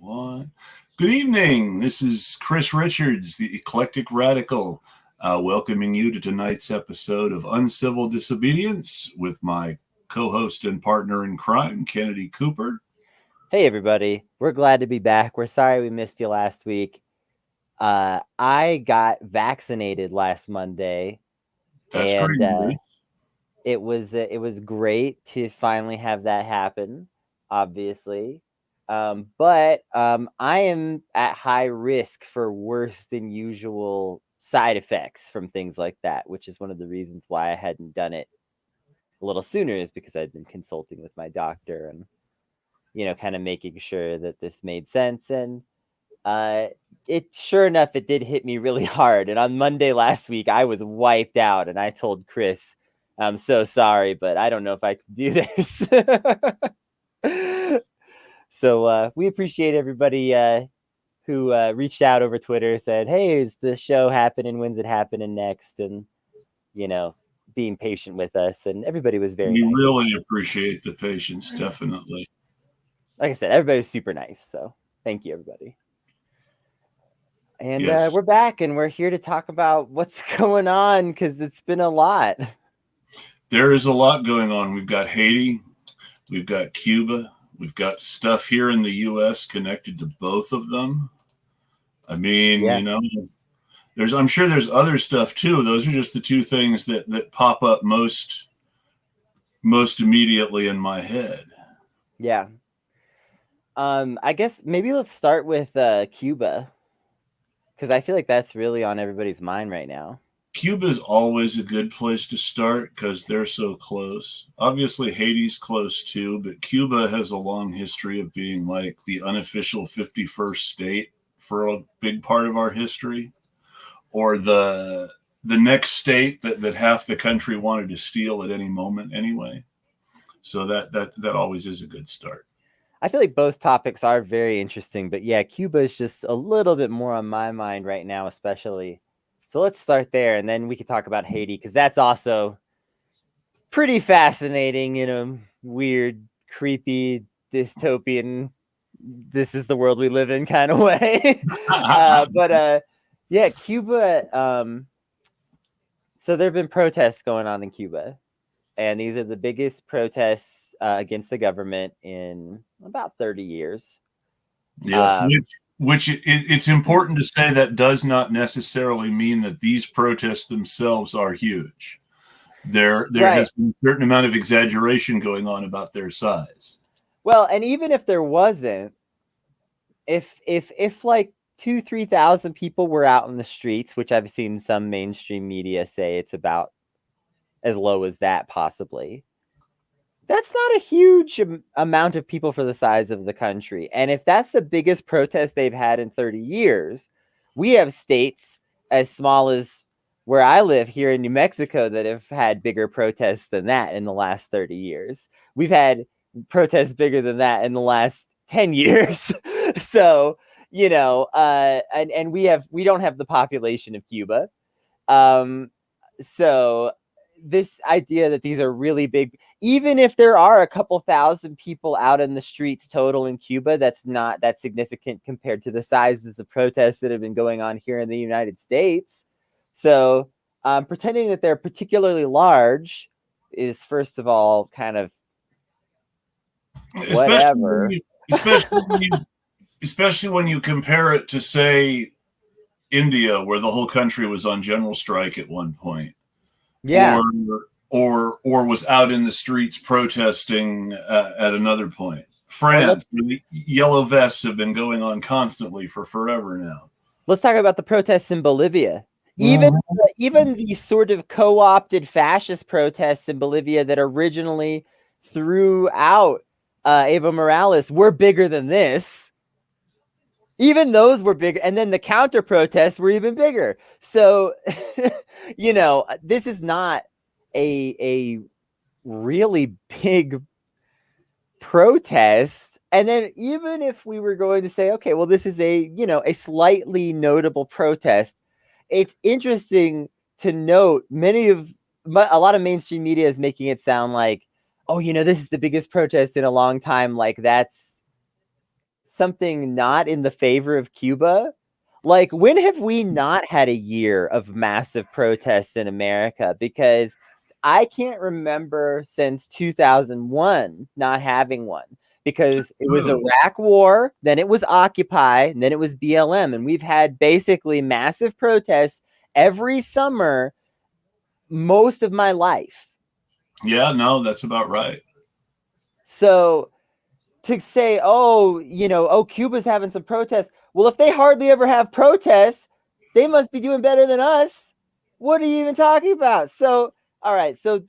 One. Good evening. This is Chris Richards, the Eclectic Radical, welcoming you to tonight's episode of Uncivil Disobedience with my co-host and partner in crime, Kennedy Cooper. Hey, everybody. We're glad to be back. We're sorry we missed you last week. I got vaccinated last Monday. That's great. It was great to finally have that happen, obviously. But I am at high risk for worse than usual side effects from things like that, which is one of the reasons why I hadn't done it a little sooner, is because I'd been consulting with my doctor and, kind of making sure that this made sense. And sure enough, it did hit me really hard. And on Monday last week, I was wiped out, and I told Chris, I'm so sorry, but I don't know if I can do this. So we appreciate everybody who reached out over Twitter, said, hey, is the show happening? When's it happening next? And, being patient with us. And everybody was very nice. We really appreciate the patience, definitely. Like I said, everybody was super nice. So thank you, everybody. And Yes. We're back, and we're here to talk about what's going on, because it's been a lot. There is a lot going on. We've got Haiti. We've got Cuba. We've got stuff here in the U.S. connected to both of them. I mean, I'm sure there's other stuff too. Those are just the two things that pop up most immediately in my head. Yeah. I guess maybe let's start with Cuba, because I feel like that's really on everybody's mind right now. Cuba is always a good place to start because they're so close. Obviously, Haiti's close too, but Cuba has a long history of being like the unofficial 51st state for a big part of our history, or the next state that half the country wanted to steal at any moment anyway. So that always is a good start. I feel like both topics are very interesting, but yeah, Cuba is just a little bit more on my mind right now, especially. So let's start there, and then we can talk about Haiti, because that's also pretty fascinating, weird, creepy, dystopian, this is the world we live in kind of way. Yeah, Cuba. So there have been protests going on in Cuba, and these are the biggest protests against the government in about 30 years. Yes, which it's important to say that does not necessarily mean that these protests themselves are huge. There has been a certain amount of exaggeration going on about their size. Well, and even if there wasn't, if like 2,000-3,000 people were out in the streets, which I've seen some mainstream media say it's about as low as that possibly, that's not a huge amount of people for the size of the country. And if that's the biggest protest they've had in 30 years, we have states as small as where I live here in New Mexico that have had bigger protests than that in the last 30 years. We've had protests bigger than that in the last 10 years. So, and we don't have the population of Cuba. So this idea that these are really big, even if there are a couple thousand people out in the streets total in Cuba, that's not that significant compared to the sizes of protests that have been going on here in the United States. So pretending that they're particularly large is, first of all, kind of whatever. Especially when you compare it to, say, India, where the whole country was on general strike at one point. Yeah. Or was out in the streets protesting at another point. France, the yellow vests have been going on constantly for forever now. Let's talk about the protests in Bolivia. Even the sort of co-opted fascist protests in Bolivia that originally threw out Evo Morales were bigger than this. Even those were bigger, and then the counter protests were even bigger. So, this is not a really big protest. And then even if we were going to say, okay, well, this is a slightly notable protest, it's interesting to note a lot of mainstream media is making it sound like, oh, this is the biggest protest in a long time. Like, that's something not in the favor of Cuba. Like, when have we not had a year of massive protests in America? Because I can't remember since 2001 not having one, because it was Iraq War, then it was Occupy, and then it was BLM. And we've had basically massive protests every summer most of my life. Yeah, no, that's about right. So to say, oh, Cuba's having some protests. Well, if they hardly ever have protests, they must be doing better than us. What are you even talking about? So, all right. So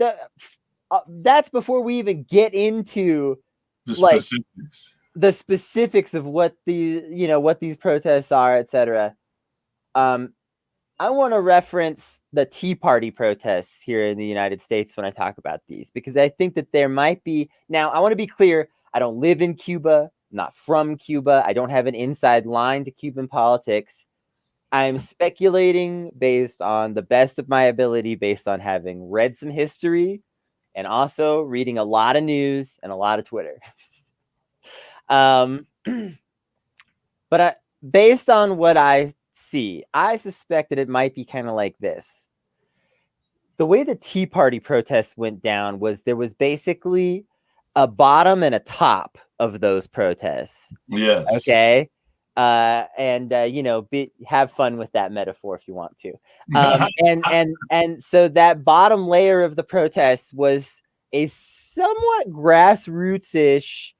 that's before we even get into the specifics of what these protests are, etc. I want to reference the Tea Party protests here in the United States when I talk about these, because I think that there might be. Now, I want to be clear. I don't live in Cuba. I'm not from Cuba. I don't have an inside line to Cuban politics. I'm speculating based on the best of my ability, based on having read some history and also reading a lot of news and a lot of Twitter. But based on what I see, I suspect that it might be kind of like this. The way the Tea Party protests went down was there was basically a bottom and a top of those protests. Yes. Okay. Have fun with that metaphor if you want to. And so that bottom layer of the protests was a somewhat grassroots-ish,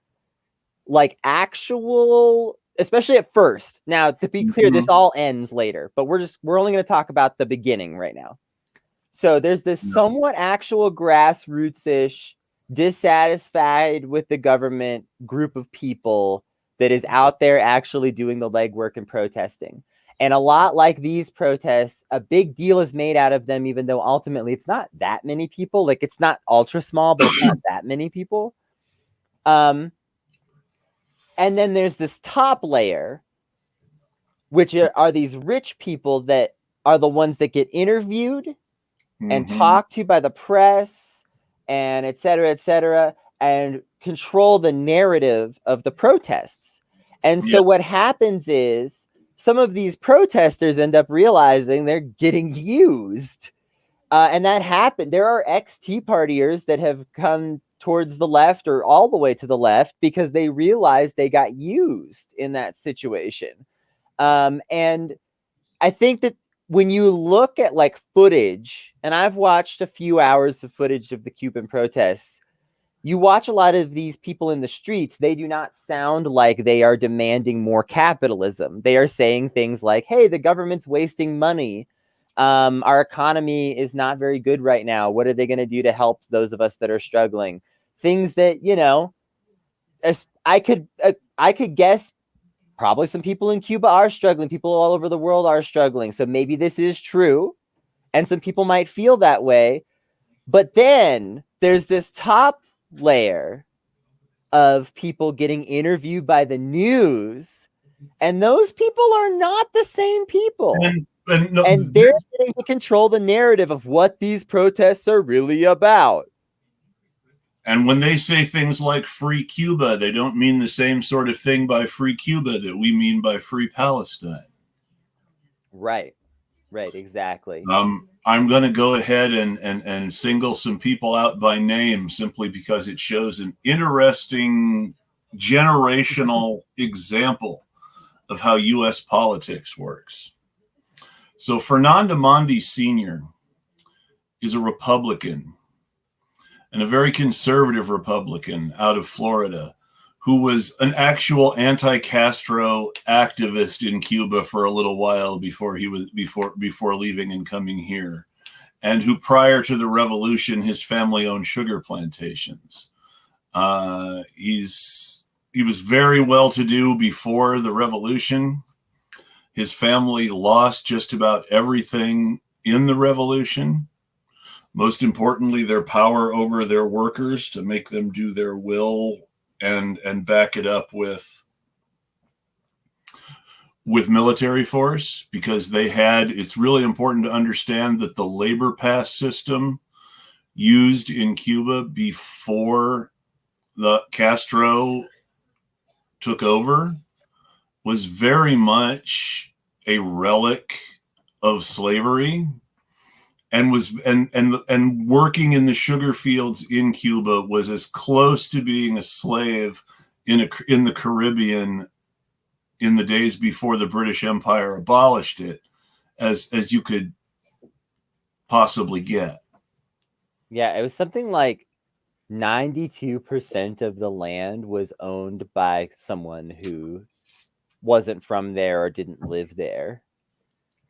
like actual, especially at first. Now, to be clear, this all ends later, but we're only going to talk about the beginning right now. So there's this somewhat actual grassroots-ish, dissatisfied with the government group of people that is out there actually doing the legwork and protesting. And a lot like these protests, a big deal is made out of them, even though ultimately it's not that many people. Like, it's not ultra small, but it's not that many people. And then there's this top layer, which are these rich people that are the ones that get interviewed and talked to by the press and et cetera, and control the narrative of the protests. And so what happens is some of these protesters end up realizing they're getting used. And that happened. There are ex-Tea Partiers that have come towards the left or all the way to the left because they realized they got used in that situation. And I think that when you look at like footage, and I've watched a few hours of footage of the Cuban protests, you watch a lot of these people in the streets, they do not sound like they are demanding more capitalism. They are saying things like, hey, the government's wasting money. Our economy is not very good right now. What are they going to do to help those of us that are struggling? Things that, as I could guess, probably some people in Cuba are struggling. People all over the world are struggling. So maybe this is true. And some people might feel that way. But then there's this top layer of people getting interviewed by the news. And those people are not the same people. And they're getting to control the narrative of what these protests are really about. And when they say things like free Cuba, they don't mean the same sort of thing by free Cuba that we mean by free Palestine. Right, exactly. I'm going to go ahead and single some people out by name simply because it shows an interesting generational example of how U.S. politics works. So Fernando Mondi Sr. is a Republican, and a very conservative Republican out of Florida, who was an actual anti-Castro activist in Cuba for a little while before leaving and coming here, and who prior to the revolution, his family owned sugar plantations. He was very well-to-do before the revolution. His family lost just about everything in the revolution. Most importantly, their power over their workers to make them do their will and back it up with military force, because it's really important to understand that the labor pass system used in Cuba before the Castro took over was very much a relic of slavery, and working in the sugar fields in Cuba was as close to being a slave in the Caribbean in the days before the British Empire abolished it as you could possibly get. Yeah, it was something like 92% of the land was owned by someone who wasn't from there or didn't live there.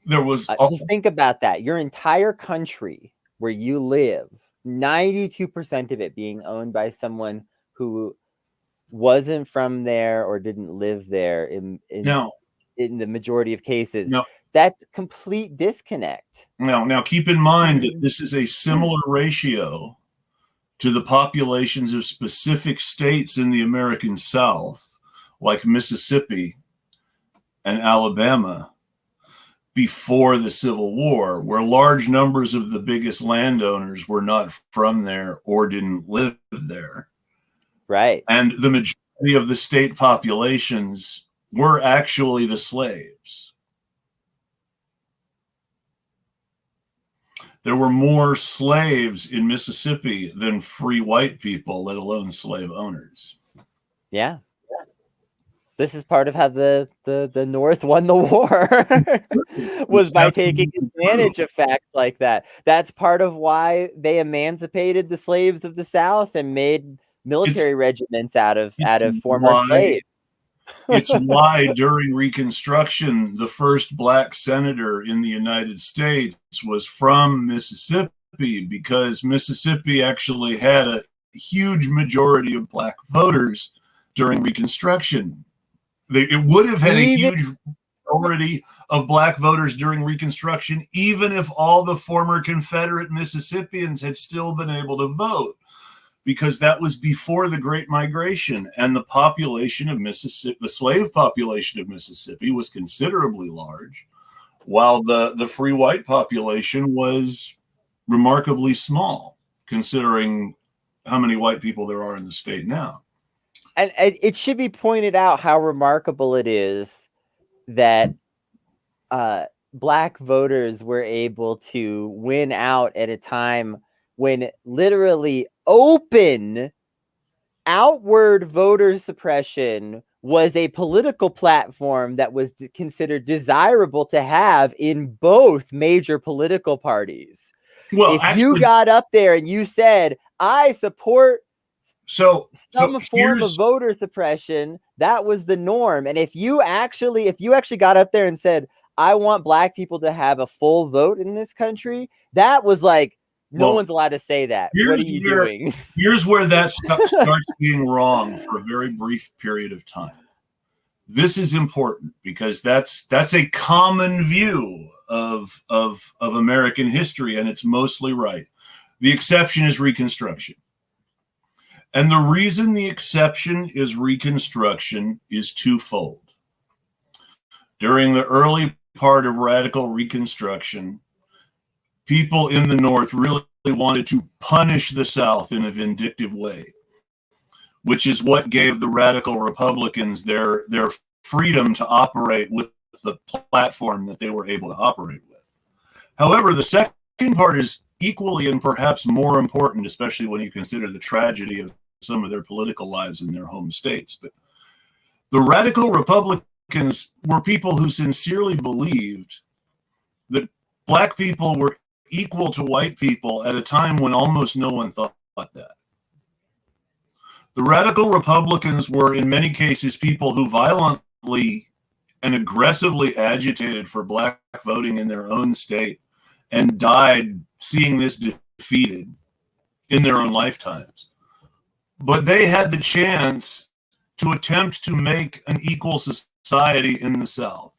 There was just think about that. Your entire country where you live, 92% of it being owned by someone who wasn't from there or didn't live there in the majority of cases. No. That's complete disconnect. Now keep in mind that this is a similar ratio to the populations of specific states in the American South, like Mississippi and Alabama, before the Civil War, where large numbers of the biggest landowners were not from there or didn't live there. Right. And the majority of the state populations were actually the slaves. There were more slaves in Mississippi than free white people, let alone slave owners. Yeah. This is part of how the North won the war was by taking advantage of facts like that. That's part of why they emancipated the slaves of the South and made military regiments out of former slaves. It's why during Reconstruction, the first black senator in the United States was from Mississippi, because Mississippi actually had a huge majority of black voters during Reconstruction. It would have had a huge majority of black voters during Reconstruction, even if all the former Confederate Mississippians had still been able to vote, because that was before the Great Migration, and the population of Mississippi, the slave population of Mississippi, was considerably large, while the free white population was remarkably small, considering how many white people there are in the state now. And it should be pointed out how remarkable it is that black voters were able to win out at a time when literally open outward voter suppression was a political platform that was considered desirable to have in both major political parties. Well, if you got up there and you said, I support some form of voter suppression, that was the norm. And if you actually got up there and said, I want black people to have a full vote in this country, that was like, no one's allowed to say that. What are you doing? Here's where that starts being wrong for a very brief period of time. This is important because that's a common view of American history, and it's mostly right. The exception is Reconstruction. And the reason the exception is Reconstruction is twofold. During the early part of radical Reconstruction, people in the North really wanted to punish the South in a vindictive way, which is what gave the radical Republicans their freedom to operate with the platform that they were able to operate with. However, the second part is equally and perhaps more important, especially when you consider the tragedy of some of their political lives in their home states. But the radical Republicans were people who sincerely believed that black people were equal to white people at a time when almost no one thought that. The radical Republicans were, in many cases, people who violently and aggressively agitated for black voting in their own state and died seeing this defeated in their own lifetimes. But they had the chance to attempt to make an equal society in the South.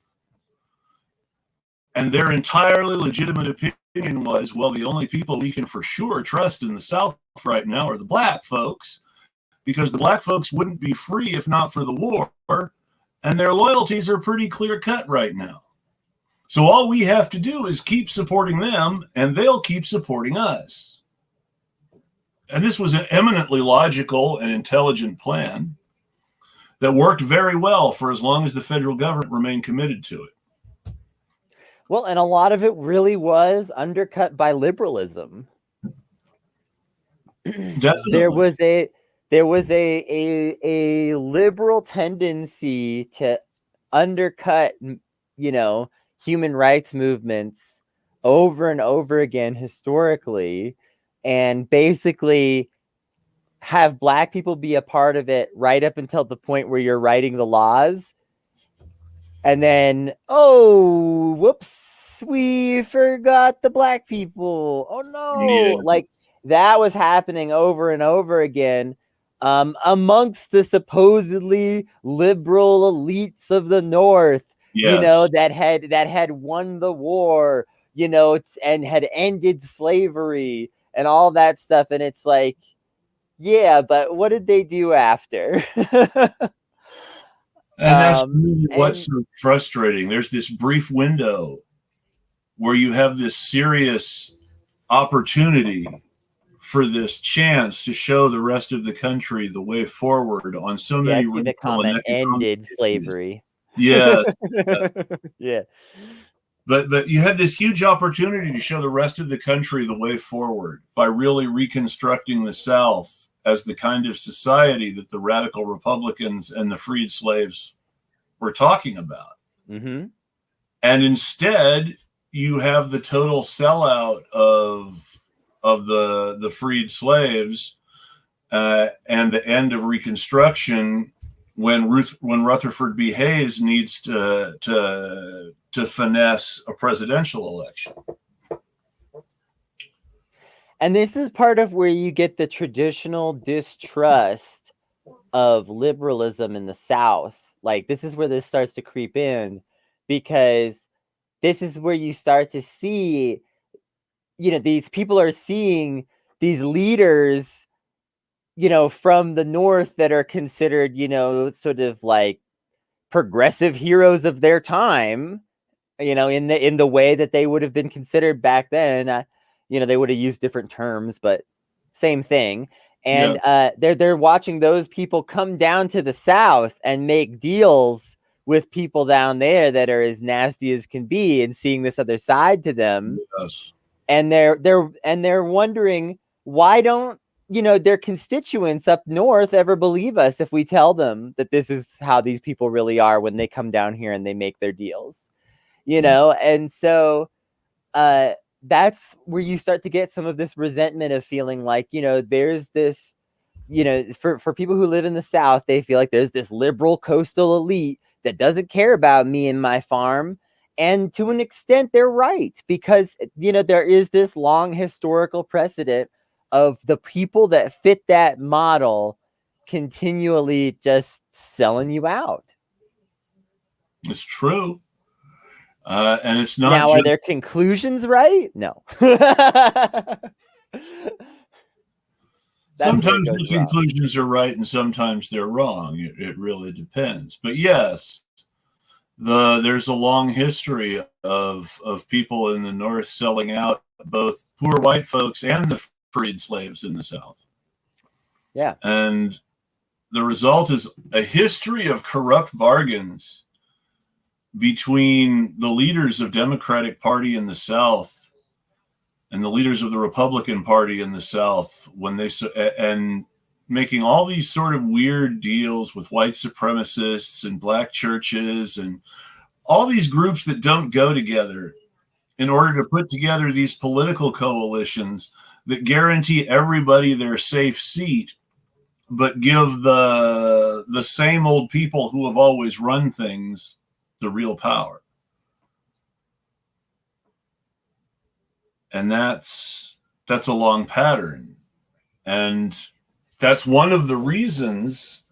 And their entirely legitimate opinion was, well, the only people we can for sure trust in the South right now are the black folks, because the black folks wouldn't be free if not for the war, and their loyalties are pretty clear-cut right now. So all we have to do is keep supporting them, and they'll keep supporting us. And this was an eminently logical and intelligent plan. that worked very well for as long as the federal government remained committed to it. Well, and a lot of it really was undercut by liberalism. Definitely. There was a liberal tendency to undercut, human rights movements over and over again historically, and basically have Black people be a part of it right up until the point where you're writing the laws. And then, oh, whoops, we forgot the Black people. Oh no. Yeah. Like that was happening over and over again amongst the supposedly liberal elites of the North, Yes. that had won the war, and had ended slavery and all that stuff. And it's like, yeah, but what did they do after? And that's really what's so frustrating. There's this brief window where you have this serious opportunity for this chance to show the rest of the country the way forward on so many. Yeah, I see the comment ended slavery. Yes. Yeah. But you had this huge opportunity to show the rest of the country the way forward by really reconstructing the South as the kind of society that the radical Republicans and the freed slaves were talking about. Mm-hmm. And instead, you have the total sellout of the freed slaves and the end of Reconstruction when Rutherford B. Hayes needs to finesse a presidential election. And this is part of where you get the traditional distrust of liberalism in the South. Like, this is where this starts to creep in, because this is where you start to see, these people are seeing these leaders, from the North that are considered, sort of like progressive heroes of their time, in the way that they would have been considered back then. They would have used different terms, but same thing. And they're watching those people come down to the South and make deals with people down there that are as nasty as can be, and seeing this other side to them. Yes. And they're wondering, why don't their constituents up north ever believe us if we tell them that this is how these people really are when they come down here and they make their deals, And so that's where you start to get some of this resentment of feeling like, there's this, for people who live in the South, they feel like there's this liberal coastal elite that doesn't care about me and my farm. And to an extent, they're right, because, there is this long historical precedent of the people that fit that model continually just selling you out. It's true. And it's not now, are their conclusions right? No. Sometimes the conclusions are right and sometimes they're wrong. It really depends. But yes, there's a long history of people in the North selling out both poor white folks and the freed slaves in the South. Yeah. And the result is a history of corrupt bargains between the leaders of Democratic Party in the South and the leaders of the Republican Party in the South, and making all these sort of weird deals with white supremacists and black churches and all these groups that don't go together, in order to put together these political coalitions that guarantee everybody their safe seat, but give the same old people who have always run things the real power. And that's a long pattern. And that's one of the reasons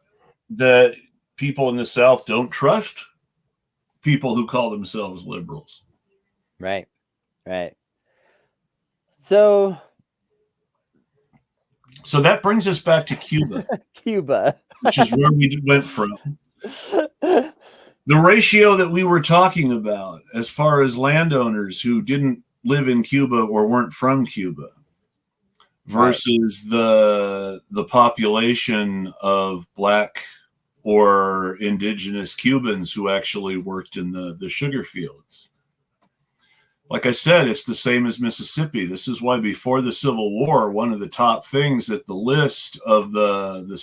that people in the South don't trust people who call themselves liberals. Right. Right. So that brings us back to Cuba. Cuba. Which is where we went from. The ratio that we were talking about as far as landowners who didn't live in Cuba or weren't from Cuba versus the population of black or indigenous Cubans who actually worked in the sugar fields. Like I said, it's the same as Mississippi. This is why before the Civil War, one of the top things at the list of the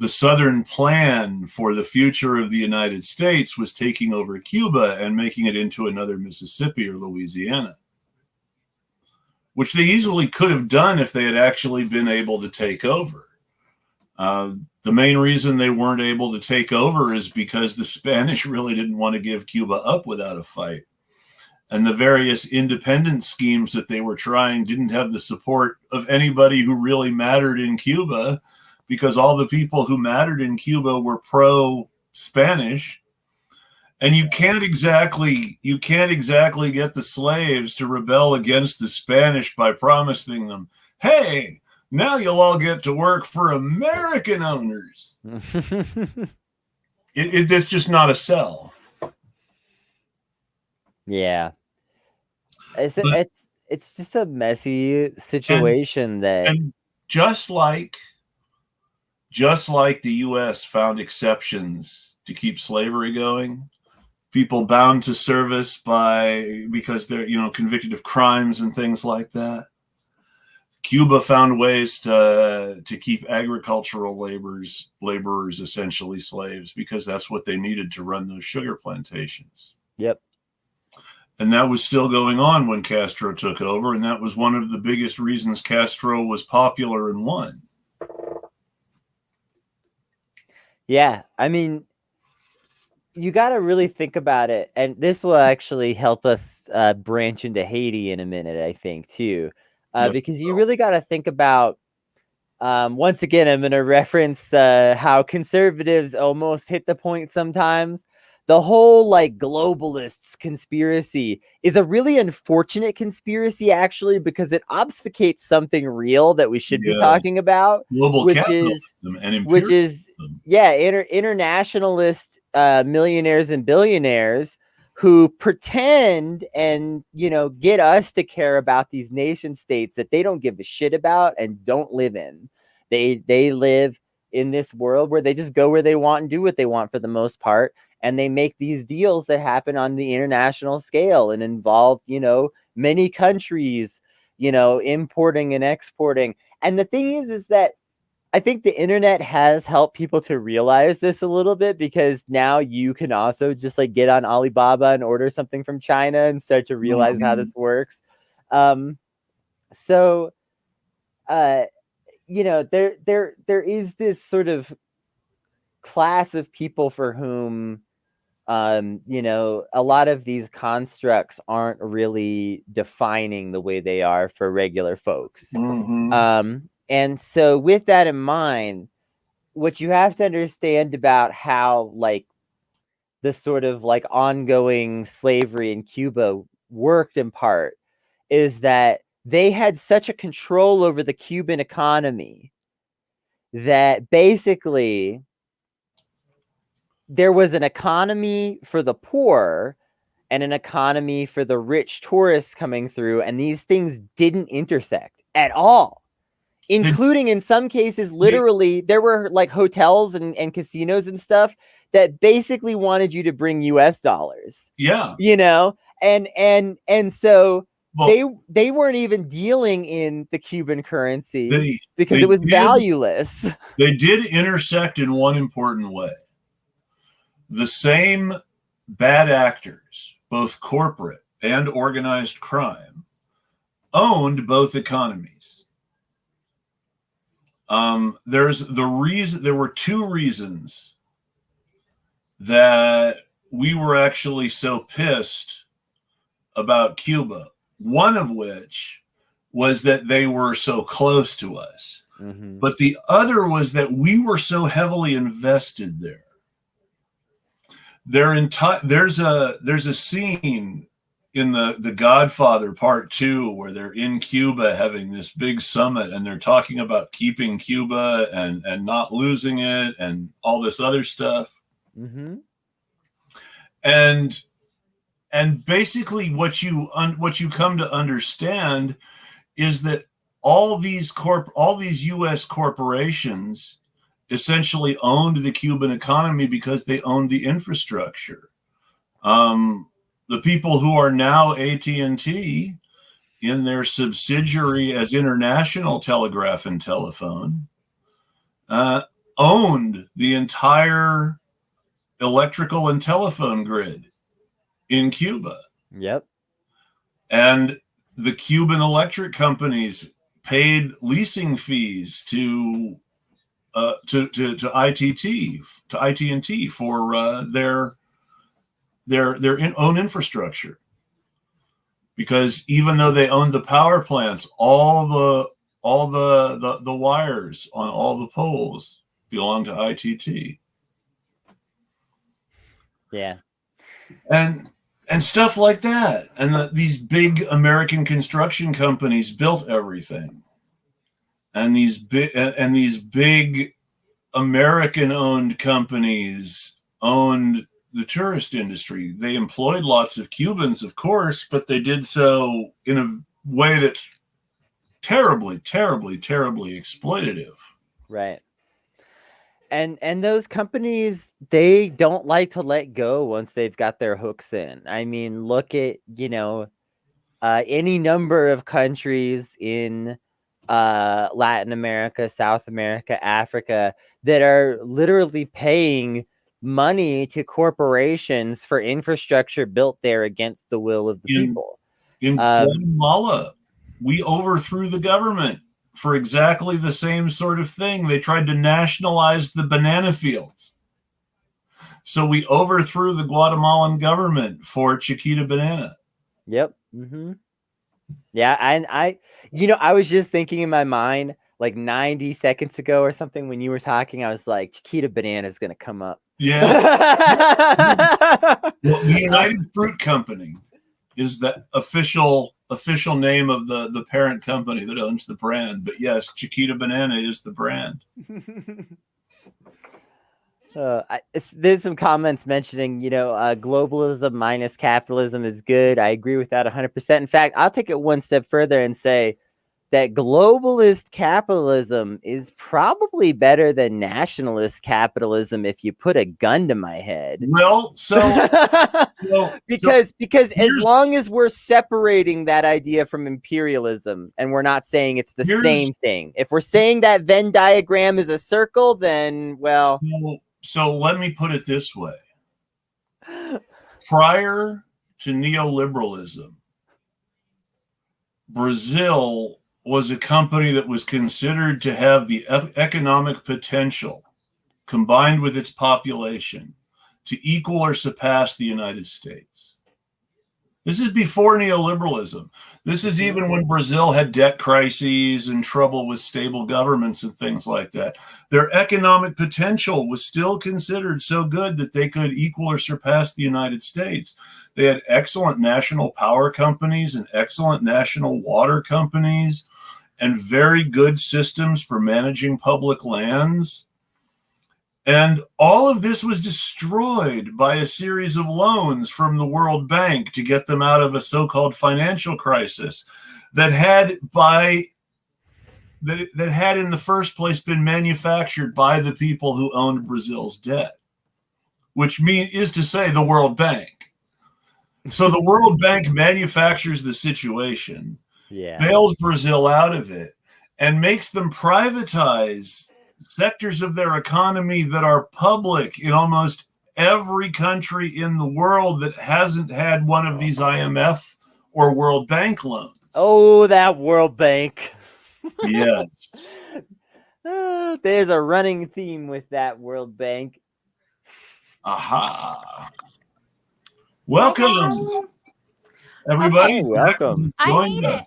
Southern plan for the future of the United States was taking over Cuba and making it into another Mississippi or Louisiana, which they easily could have done if they had actually been able to take over. The main reason they weren't able to take over is because the Spanish really didn't want to give Cuba up without a fight. And the various independence schemes that they were trying didn't have the support of anybody who really mattered in Cuba, because all the people who mattered in Cuba were pro-Spanish. And you can't exactly get the slaves to rebel against the Spanish by promising them, hey, now you'll all get to work for American owners. It's just not a sell. Yeah. It's just a messy situation and just like the U.S. found exceptions to keep slavery going, people bound to service because they're convicted of crimes and things like that. Cuba found ways to keep agricultural laborers essentially slaves, because that's what they needed to run those sugar plantations. Yep. And that was still going on when Castro took over, and that was one of the biggest reasons Castro was popular and won. Yeah, I mean, you got to really think about it, and this will actually help us branch into Haiti in a minute, I think, too, because you really got to think about, once again, I'm going to reference how conservatives almost hit the point sometimes. The whole globalists conspiracy is a really unfortunate conspiracy, actually, because it obfuscates something real that we should be talking about, global capitalism and imperialism. Internationalist millionaires and billionaires who pretend and get us to care about these nation states that they don't give a shit about and don't live in. They live in this world where they just go where they want and do what they want for the most part. And they make these deals that happen on the international scale and involve, many countries, importing and exporting. And the thing is that I think the internet has helped people to realize this a little bit, because now you can also just get on Alibaba and order something from China and start to realize how this works. There is this sort of class of people for whom a lot of these constructs aren't really defining the way they are for regular folks. And so with that in mind, what you have to understand about how the sort of ongoing slavery in Cuba worked in part is that they had such a control over the Cuban economy that basically there was an economy for the poor and an economy for the rich tourists coming through, and these things didn't intersect at all, including in some cases, literally, there were hotels and casinos and stuff that basically wanted you to bring US dollars. Yeah. And so they weren't even dealing in the Cuban currency because it was valueless. They did intersect in one important way. The same bad actors, both corporate and organized crime, owned both economies. There were two reasons that we were actually so pissed about Cuba. One of which was that they were so close to us. But the other was that we were so heavily invested there. There's a scene in the Godfather Part 2 where they're in Cuba having this big summit, and they're talking about keeping Cuba and not losing it and all this other stuff. And basically what you come to understand is that all these US corporations essentially owned the Cuban economy because they owned the infrastructure. The people who are now AT&T in their subsidiary as International Telegraph and Telephone owned the entire electrical and telephone grid in Cuba. Yep. And the Cuban electric companies paid leasing fees to ITT for their own infrastructure, because even though they owned the power plants, all the wires on all the poles belong to ITT. Yeah. And stuff like that. And these big American construction companies built everything. And these big American-owned companies owned the tourist industry. They employed lots of Cubans, of course, but they did so in a way that's terribly, terribly, terribly exploitative. Right. And those companies, they don't like to let go once they've got their hooks in. I mean, look at, any number of countries in Latin America, South America, Africa that are literally paying money to corporations for infrastructure built there against the will of the people. In Guatemala, we overthrew the government for exactly the same sort of thing. They tried to nationalize the banana fields. So we overthrew the Guatemalan government for Chiquita Banana. Yep. Mm-hmm. Yeah, and I was just thinking in my mind, like 90 seconds ago or something, when you were talking, I was like, Chiquita Banana is going to come up. Yeah. Well, the United Fruit Company is the official name of the parent company that owns the brand. But yes, Chiquita Banana is the brand. There's some comments mentioning, globalism minus capitalism is good. I agree with that 100%. In fact, I'll take it one step further and say that globalist capitalism is probably better than nationalist capitalism if you put a gun to my head. Well, because as long as we're separating that idea from imperialism and we're not saying it's the same thing. If we're saying that Venn diagram is a circle, then, well... So let me put it this way. Prior to neoliberalism, Brazil was a company that was considered to have the economic potential, combined with its population, to equal or surpass the United States. This is before neoliberalism. This is even when Brazil had debt crises and trouble with stable governments and things like that. Their economic potential was still considered so good that they could equal or surpass the United States. They had excellent national power companies and excellent national water companies and very good systems for managing public lands. And all of this was destroyed by a series of loans from the World Bank to get them out of a so-called financial crisis that had in the first place been manufactured by the people who owned Brazil's debt, which is to say the World Bank. So the World Bank manufactures the situation, bails Brazil out of it, and makes them privatize sectors of their economy that are public in almost every country in the world that hasn't had one of these IMF or World Bank loans. Oh, that World Bank. Yes. There's a running theme with that World Bank. Aha. Welcome, everybody. Okay, welcome. I made it,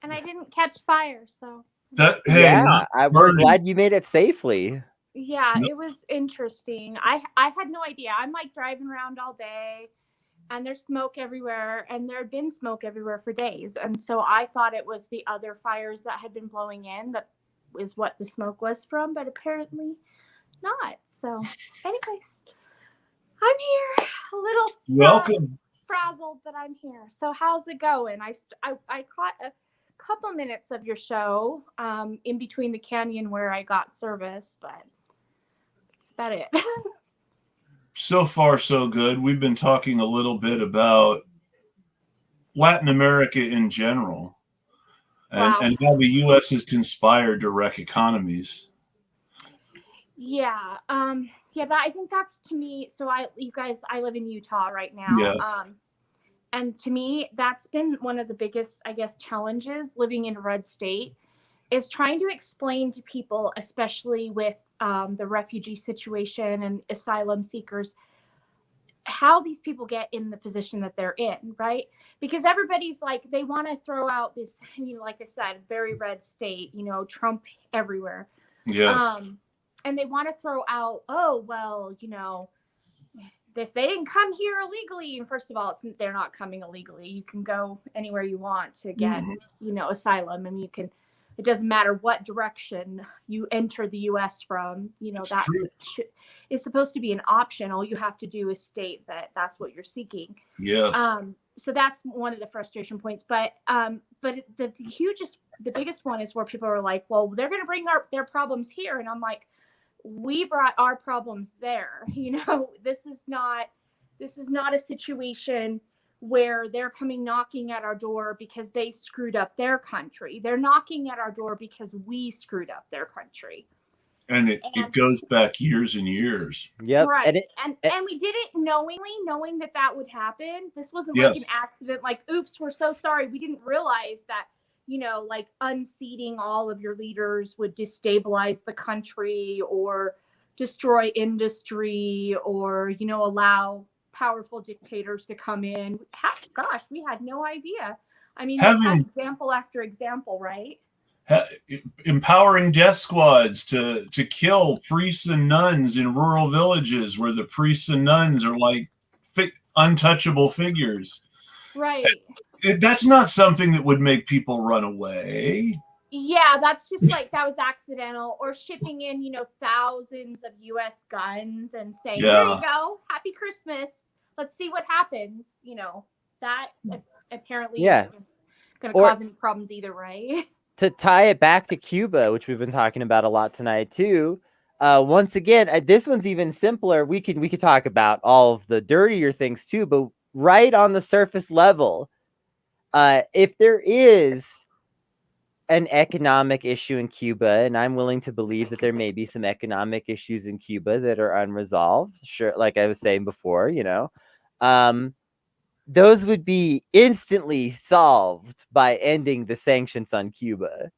and I didn't catch fire, so. We're glad you made it safely. Yeah, it was interesting. I had no idea. I'm like driving around all day, and there's smoke everywhere, and there had been smoke everywhere for days, and so I thought it was the other fires that had been blowing in that is what the smoke was from, but apparently not. So, anyways, I'm here, a little welcome, frazzled, but I'm here. So, how's it going? I caught a couple minutes of your show in between the canyon where I got service, but that it? So far, so good. We've been talking a little bit about Latin America in general, and, Wow. and how the U.S. has conspired to wreck economies. Yeah. Yeah, I think that's, to me, so I live in Utah right now. Yeah. And to me, that's been one of the biggest, I guess, challenges living in a red state, is trying to explain to people, especially with the refugee situation and asylum seekers, how these people get in the position that they're in, right? Because everybody's like, they want to throw out this, like I said, very red state, Trump everywhere. Yes. And they want to throw out, oh, well, if they didn't come here illegally, and first of all, they're not coming illegally. You can go anywhere you want to get, asylum. I mean, it doesn't matter what direction you enter the U.S. from, is supposed to be an option. All you have to do is state that that's what you're seeking. Yes. So that's one of the frustration points. But the biggest one is where people are like, well, they're going to bring their problems here. And I'm like, we brought our problems there. This is not a situation where they're coming knocking at our door because they screwed up their country. They're knocking at our door because we screwed up their country. And it goes back years and years. Yep. Right. And we did it knowing that would happen. This wasn't like an accident, like, oops, we're so sorry. We didn't realize that, like unseating all of your leaders would destabilize the country or destroy industry or, allow powerful dictators to come in. Gosh, we had no idea. I mean, we had example after example, right? Empowering death squads to kill priests and nuns in rural villages where the priests and nuns are like untouchable figures. Right. That's not something that would make people run away. Yeah, that's just like, that was accidental. Or shipping in, thousands of U.S. guns and saying, here you go, happy Christmas. Let's see what happens. That apparently isn't going to cause any problems either, right? To tie it back to Cuba, which we've been talking about a lot tonight too. Once again, this one's even simpler. We could talk about all of the dirtier things too, but right on the surface level, if there is an economic issue in Cuba, and I'm willing to believe that there may be some economic issues in Cuba that are unresolved. Sure, like I was saying before, those would be instantly solved by ending the sanctions on Cuba.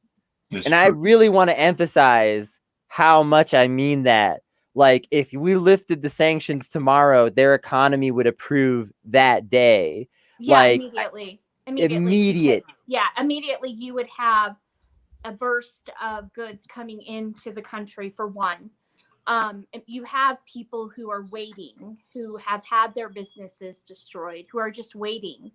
I really want to emphasize how much I mean that. Like, if we lifted the sanctions tomorrow, their economy would improve that day. Yeah, like, immediately. Immediate. Immediately you would have a burst of goods coming into the country, for one. You have people who are waiting, who have had their businesses destroyed, who are just waiting,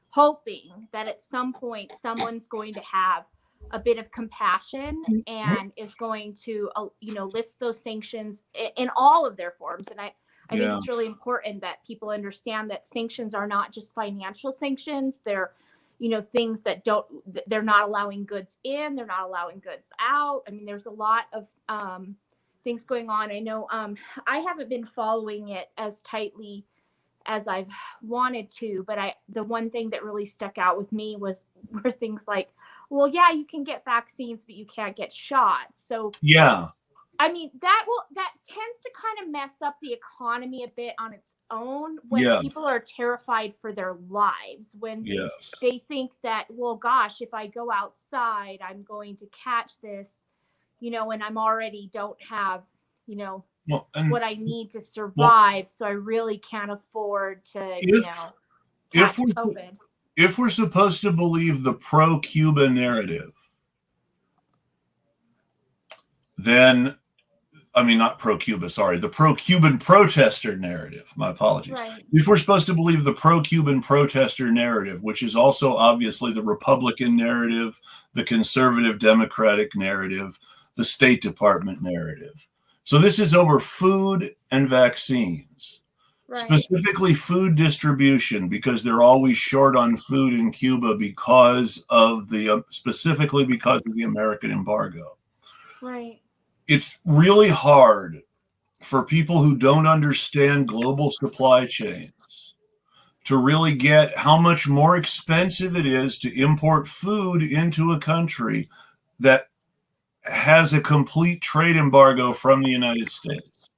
hoping that at some point someone's going to have a bit of compassion and is going to, lift those sanctions in all of their forms. And I think it's really important that people understand that sanctions are not just financial sanctions. They're, things that they're not allowing goods in, they're not allowing goods out. I mean, there's a lot of things going on. I know I haven't been following it as tightly as I've wanted to, but the one thing that really stuck out with me were things like, well, yeah, you can get vaccines, but you can't get shots. So I mean, that tends to kind of mess up the economy a bit on its own when people are terrified for their lives, when they think that, well, gosh, if I go outside, I'm going to catch this, and I'm already don't have, what I need to survive. So I really can't afford to, catch COVID. If we're supposed to believe the pro-Cuba narrative, then, I mean, not pro-Cuba, sorry, the pro-Cuban protester narrative. My apologies. Right. If we're supposed to believe the pro-Cuban protester narrative, which is also obviously the Republican narrative, the conservative Democratic narrative, the State Department narrative. So this is over food and vaccines. Right. Specifically food distribution, because they're always short on food in Cuba specifically because of the American embargo. Right. It's really hard for people who don't understand global supply chains to really get how much more expensive it is to import food into a country that has a complete trade embargo from the United States.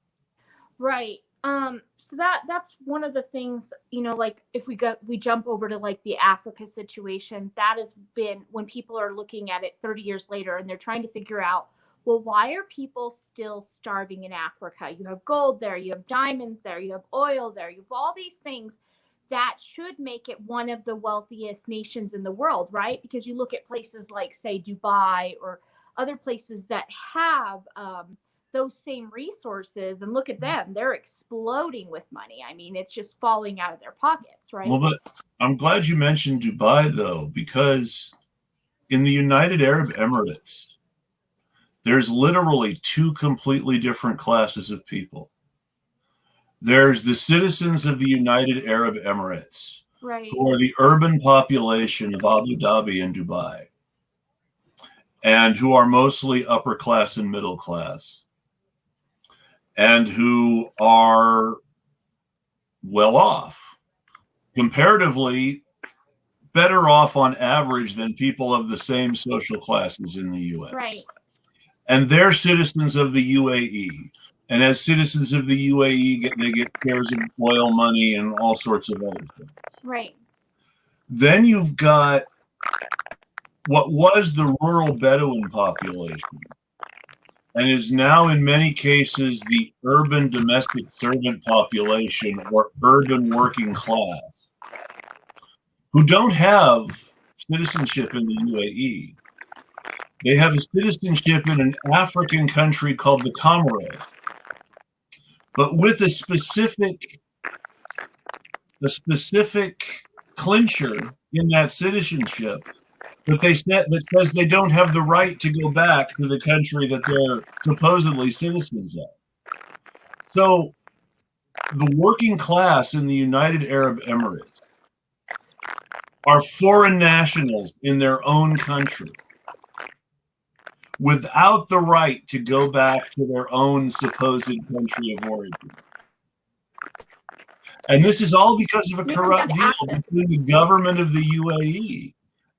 Right. So that's one of the things, like if we jump over to like the Africa situation, that has been when people are looking at it 30 years later and they're trying to figure out, well, why are people still starving in Africa? You have gold there, you have diamonds there, you have oil there, you have all these things that should make it one of the wealthiest nations in the world, right? Because you look at places like, say, Dubai or other places that have those same resources, and look at them, they're exploding with money. I mean, it's just falling out of their pockets, right? Well, but I'm glad you mentioned Dubai, though, because in the United Arab Emirates, there's literally two completely different classes of people. There's the citizens of the United Arab Emirates, right, who are the urban population of Abu Dhabi and Dubai, and who are mostly upper class and middle class, and who are well off, comparatively better off on average than people of the same social classes in the U.S. Right. And they're citizens of the UAE. And as citizens of the UAE, they get shares of oil money and all sorts of other things. Right. Then you've got what was the rural Bedouin population and is now in many cases the urban domestic servant population or urban working class, who don't have citizenship in the UAE. They have a citizenship in an African country called the Comoros, but with a specific clincher in that citizenship that says they don't have the right to go back to the country that they're supposedly citizens of. So the working class in the United Arab Emirates are foreign nationals in their own country without the right to go back to their own supposed country of origin. And this is all because of a corrupt deal between the government of the UAE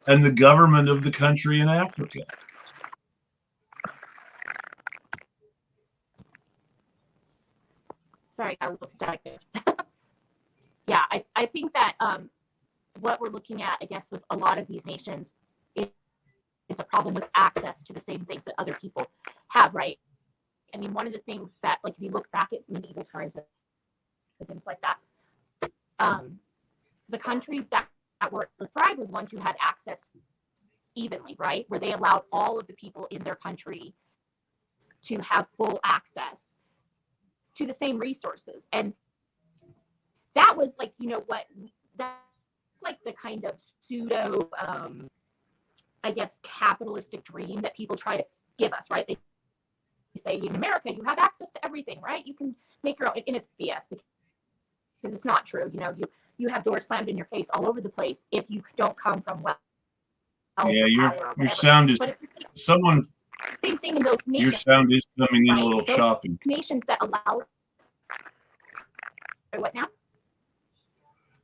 and the government of the country in Africa. Sorry, I was stuck there. Yeah, I think that what we're looking at, I guess, with a lot of these nations is a problem with access to the same things that other people have, right? I mean, one of the things that, like, if you look back at medieval times and things like that, the countries that were thrived were ones who had access evenly, right? Where they allowed all of the people in their country to have full access to the same resources. And that was like, that's like the kind of pseudo, I guess, capitalistic dream that people try to give us, right? They say in America, you have access to everything, right? You can make your own, and it's BS because it's not true. You have doors slammed in your face all over the place if you don't come from wealth. Yeah, your sound is someone. Same thing in those nations. Your sound is coming in right? a little those choppy. Nations that allow. What now?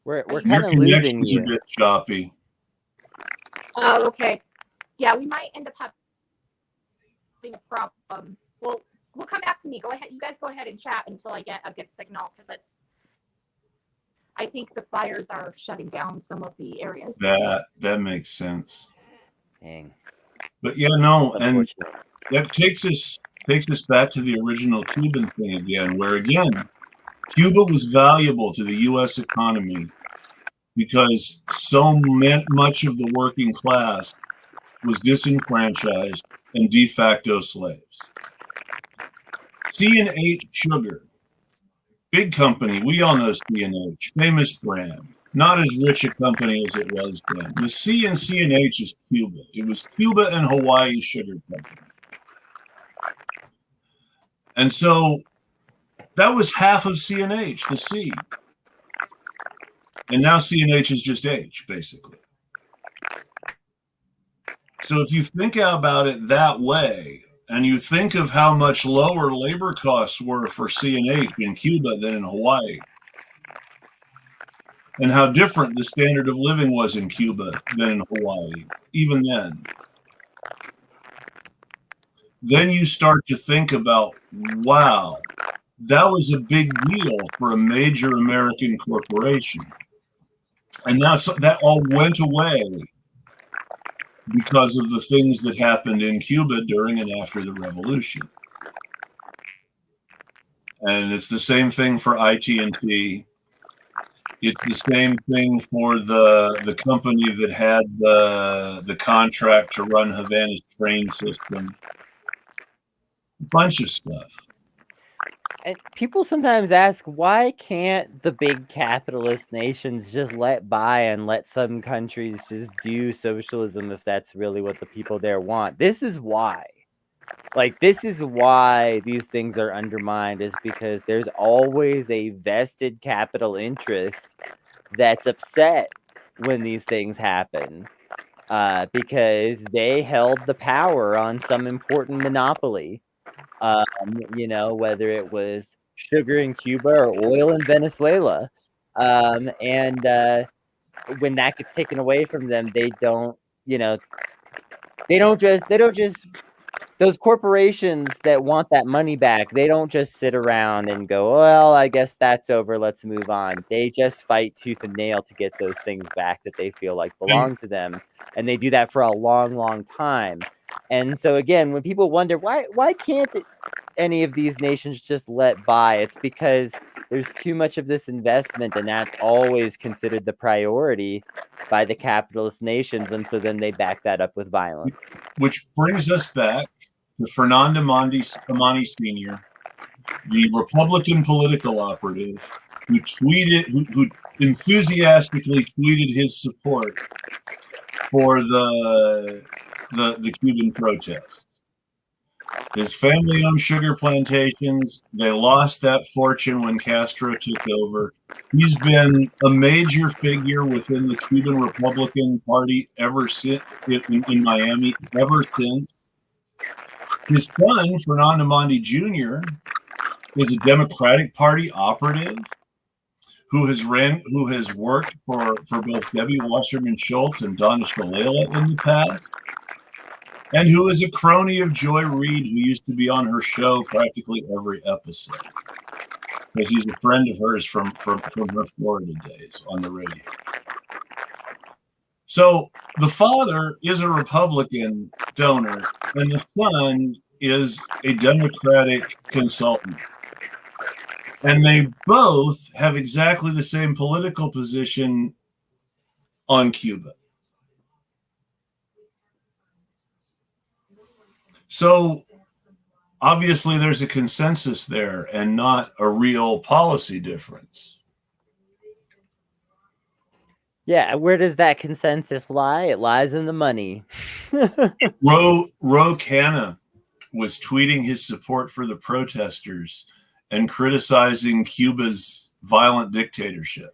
We're kind of losing your connection's you. a bit choppy. Oh, okay. Yeah, we might end up having a problem. Well, we'll come back to me. Go ahead. You guys go ahead and chat until I get a good signal, because I think the fires are shutting down some of the areas. That makes sense. Dang. But yeah, no, and that takes us back to the original Cuban thing again, where again, Cuba was valuable to the U.S. economy because so much of the working class was disenfranchised and de facto slaves. C&H Sugar, big company, we all know C&H, famous brand, not as rich a company as it was then. The C in C&H is Cuba. It was Cuba and Hawaii Sugar Company. And so that was half of C&H, the C. And now C&H is just H, basically. So if you think about it that way, and you think of how much lower labor costs were for C&H in Cuba than in Hawaii, and how different the standard of living was in Cuba than in Hawaii, even then you start to think about, wow, that was a big deal for a major American corporation. And that all went away because of the things that happened in Cuba during and after the revolution. And it's the same thing for IT&T. It's the same thing for the company that had the contract to run Havana's train system. A bunch of stuff. And people sometimes ask, why can't the big capitalist nations just let by and let some countries just do socialism if that's really what the people there want? This is why. Like, this is why these things are undermined, is because there's always a vested capital interest that's upset when these things happen, because they held the power on some important monopoly. Whether it was sugar in Cuba or oil in Venezuela. And when that gets taken away from them, they don't just those corporations that want that money back, they don't just sit around and go, well, I guess that's over, let's move on. They just fight tooth and nail to get those things back that they feel like belong to them. And they do that for a long, long time. And so again, when people wonder why can't any of these nations just let by, it's because there's too much of this investment, and that's always considered the priority by the capitalist nations, and so then they back that up with violence. Which brings us back to Fernando Amani Sr., the Republican political operative who enthusiastically tweeted his support for the Cuban protests. His family owned sugar plantations. They lost that fortune when Castro took over. He's been a major figure within the Cuban Republican Party ever since in Miami, ever since. His son, Fernando Amani Jr., is a Democratic Party operative who has worked for both Debbie Wasserman Schultz and Donna Shalala in the past, and who is a crony of Joy Reid, who used to be on her show practically every episode, because he's a friend of hers from her Florida days on the radio. So the father is a Republican donor, and the son is a Democratic consultant. And they both have exactly the same political position on Cuba. So obviously there's a consensus there and not a real policy difference. Yeah, where does that consensus lie? It lies in the money. Ro Khanna was tweeting his support for the protesters and criticizing Cuba's violent dictatorship.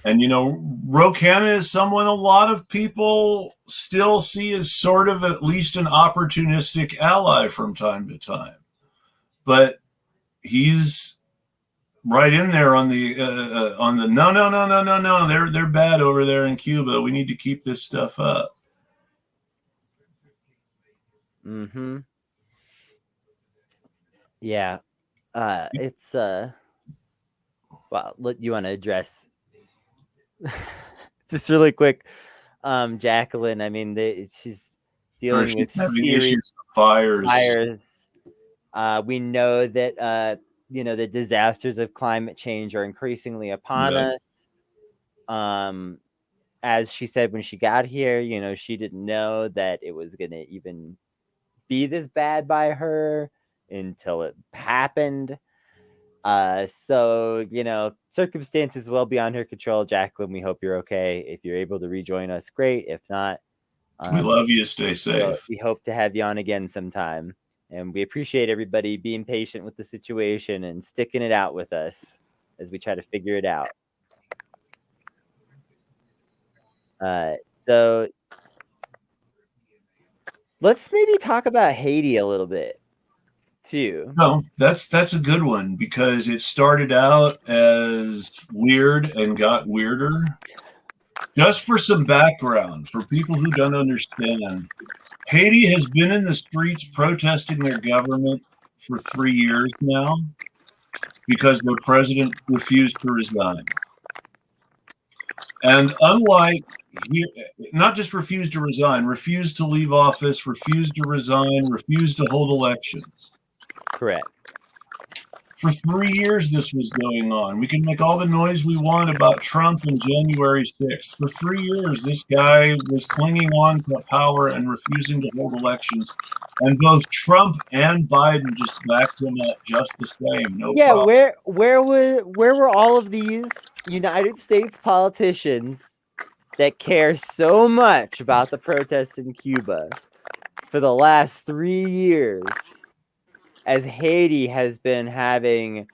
And, Ro Khanna is someone a lot of people still see as sort of at least an opportunistic ally from time to time. But he's right in there on the no, they're bad over there in Cuba. We need to keep this stuff up. Mm-hmm. Yeah. It's well, you want to address just really quick, Jacqueline. I mean, she's dealing with serious fires. We know that the disasters of climate change are increasingly upon us. As she said when she got here, she didn't know that it was going to even be this bad by her until it happened. So, circumstances well beyond her control. Jacqueline, we hope you're okay. If you're able to rejoin us, great. If not, we love you. Stay safe. We hope to have you on again sometime. And we appreciate everybody being patient with the situation and sticking it out with us as we try to figure it out. So Let's maybe talk about Haiti a little bit too. No, that's a good one because it started out as weird and got weirder. Just for some background, for people who don't understand, Haiti has been in the streets protesting their government for 3 years now because their president refused to resign. And unlike here, not just refused to resign, refused to leave office, refused to resign, refused to hold elections. Correct. For 3 years, this was going on. We can make all the noise we want about Trump and January 6th. For 3 years, this guy was clinging on to power and refusing to hold elections. And both Trump and Biden just backed him up just the same. No problem. Where were all of these United States politicians that care so much about the protests in Cuba for the last 3 years, as Haiti has been having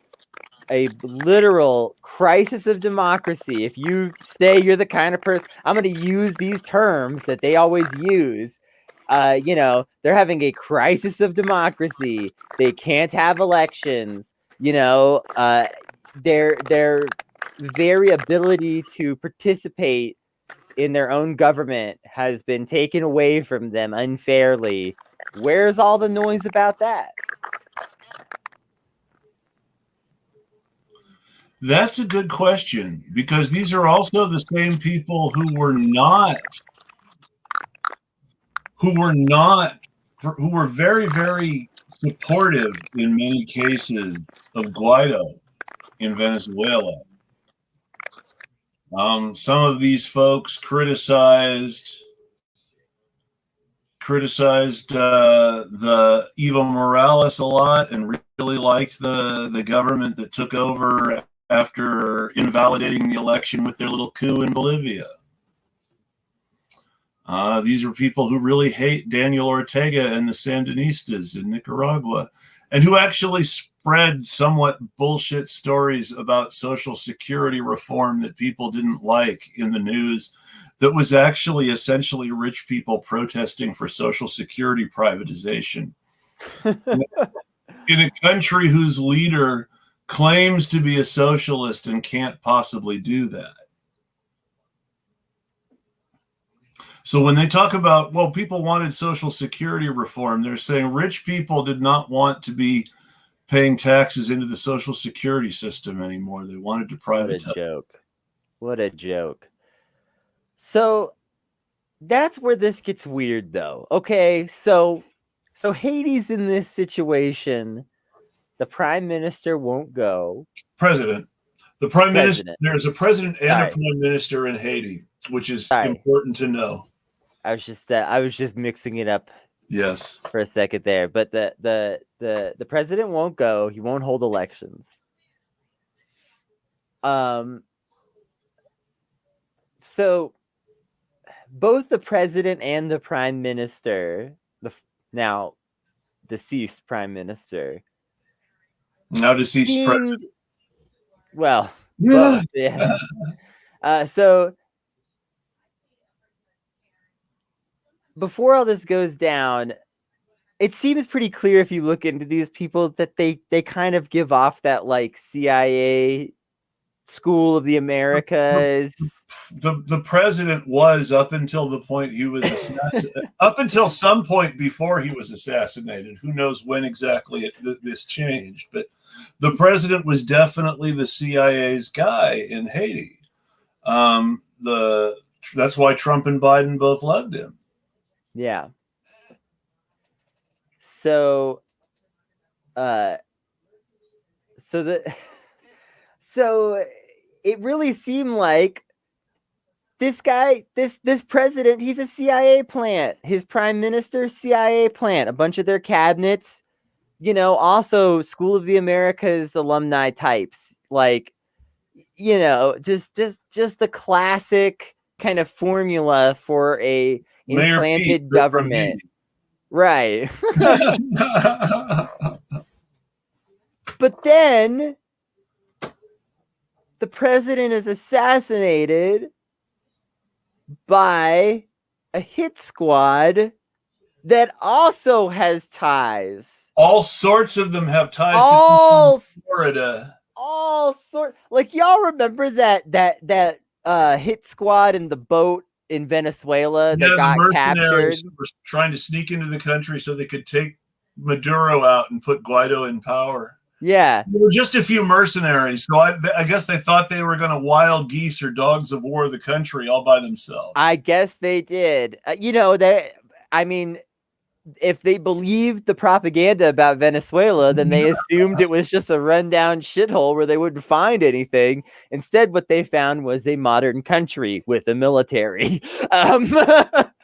a literal crisis of democracy? If you say you're the kind of person, I'm going to use these terms that they always use. They're having a crisis of democracy. They can't have elections. Their very ability to participate in their own government has been taken away from them unfairly. Where's all the noise about that? That's a good question because these are also the same people who were very, very supportive in many cases of Guaido in Venezuela. Some of these folks criticized the Evo Morales a lot and really liked the government that took over after invalidating the election with their little coup in Bolivia. These are people who really hate Daniel Ortega and the Sandinistas in Nicaragua, and who actually spread somewhat bullshit stories about Social Security reform that people didn't like in the news, that was actually essentially rich people protesting for Social Security privatization. In a country whose leader claims to be a socialist and can't possibly do that. So when they talk about, well, people wanted Social Security reform, they're saying rich people did not want to be paying taxes into the Social Security system anymore. They wanted to privatize. What a joke. What a joke. So that's where this gets weird, though. Okay, so Haiti's in this situation. The prime minister won't go. President. The prime minister. There's a president and a prime minister in Haiti, which is important to know. I was just mixing it up. Yes. For a second there, but the president won't go. He won't hold elections. So both the president and the prime minister, the now deceased prime minister, now deceased president. Well, yeah. So before all this goes down, it seems pretty clear if you look into these people that they kind of give off that like CIA School of the Americas. The president was up until the point he was assassinated. Up until some point before he was assassinated. Who knows when exactly this changed? But the president was definitely the CIA's guy in Haiti. That's why Trump and Biden both loved him. Yeah. So it really seemed like this guy, this president, he's a CIA plant. His prime minister, CIA plant. A bunch of their cabinets, also School of the Americas alumni types. Like, just the classic kind of formula for a implanted government. Right. But then the president is assassinated by a hit squad that also has ties. All sorts of them have ties All to Florida. All sort, like, y'all remember that hit squad in the boat in Venezuela that Yeah, the got captured? mercenaries were trying to sneak into the country so they could take Maduro out and put Guaido in power. Yeah. There were just a few mercenaries, so I guess they thought they were going to wild geese or dogs of war the country all by themselves. I guess they did. I mean, if they believed the propaganda about Venezuela, then they assumed it was just a rundown shithole where they wouldn't find anything. Instead, what they found was a modern country with a military. Well,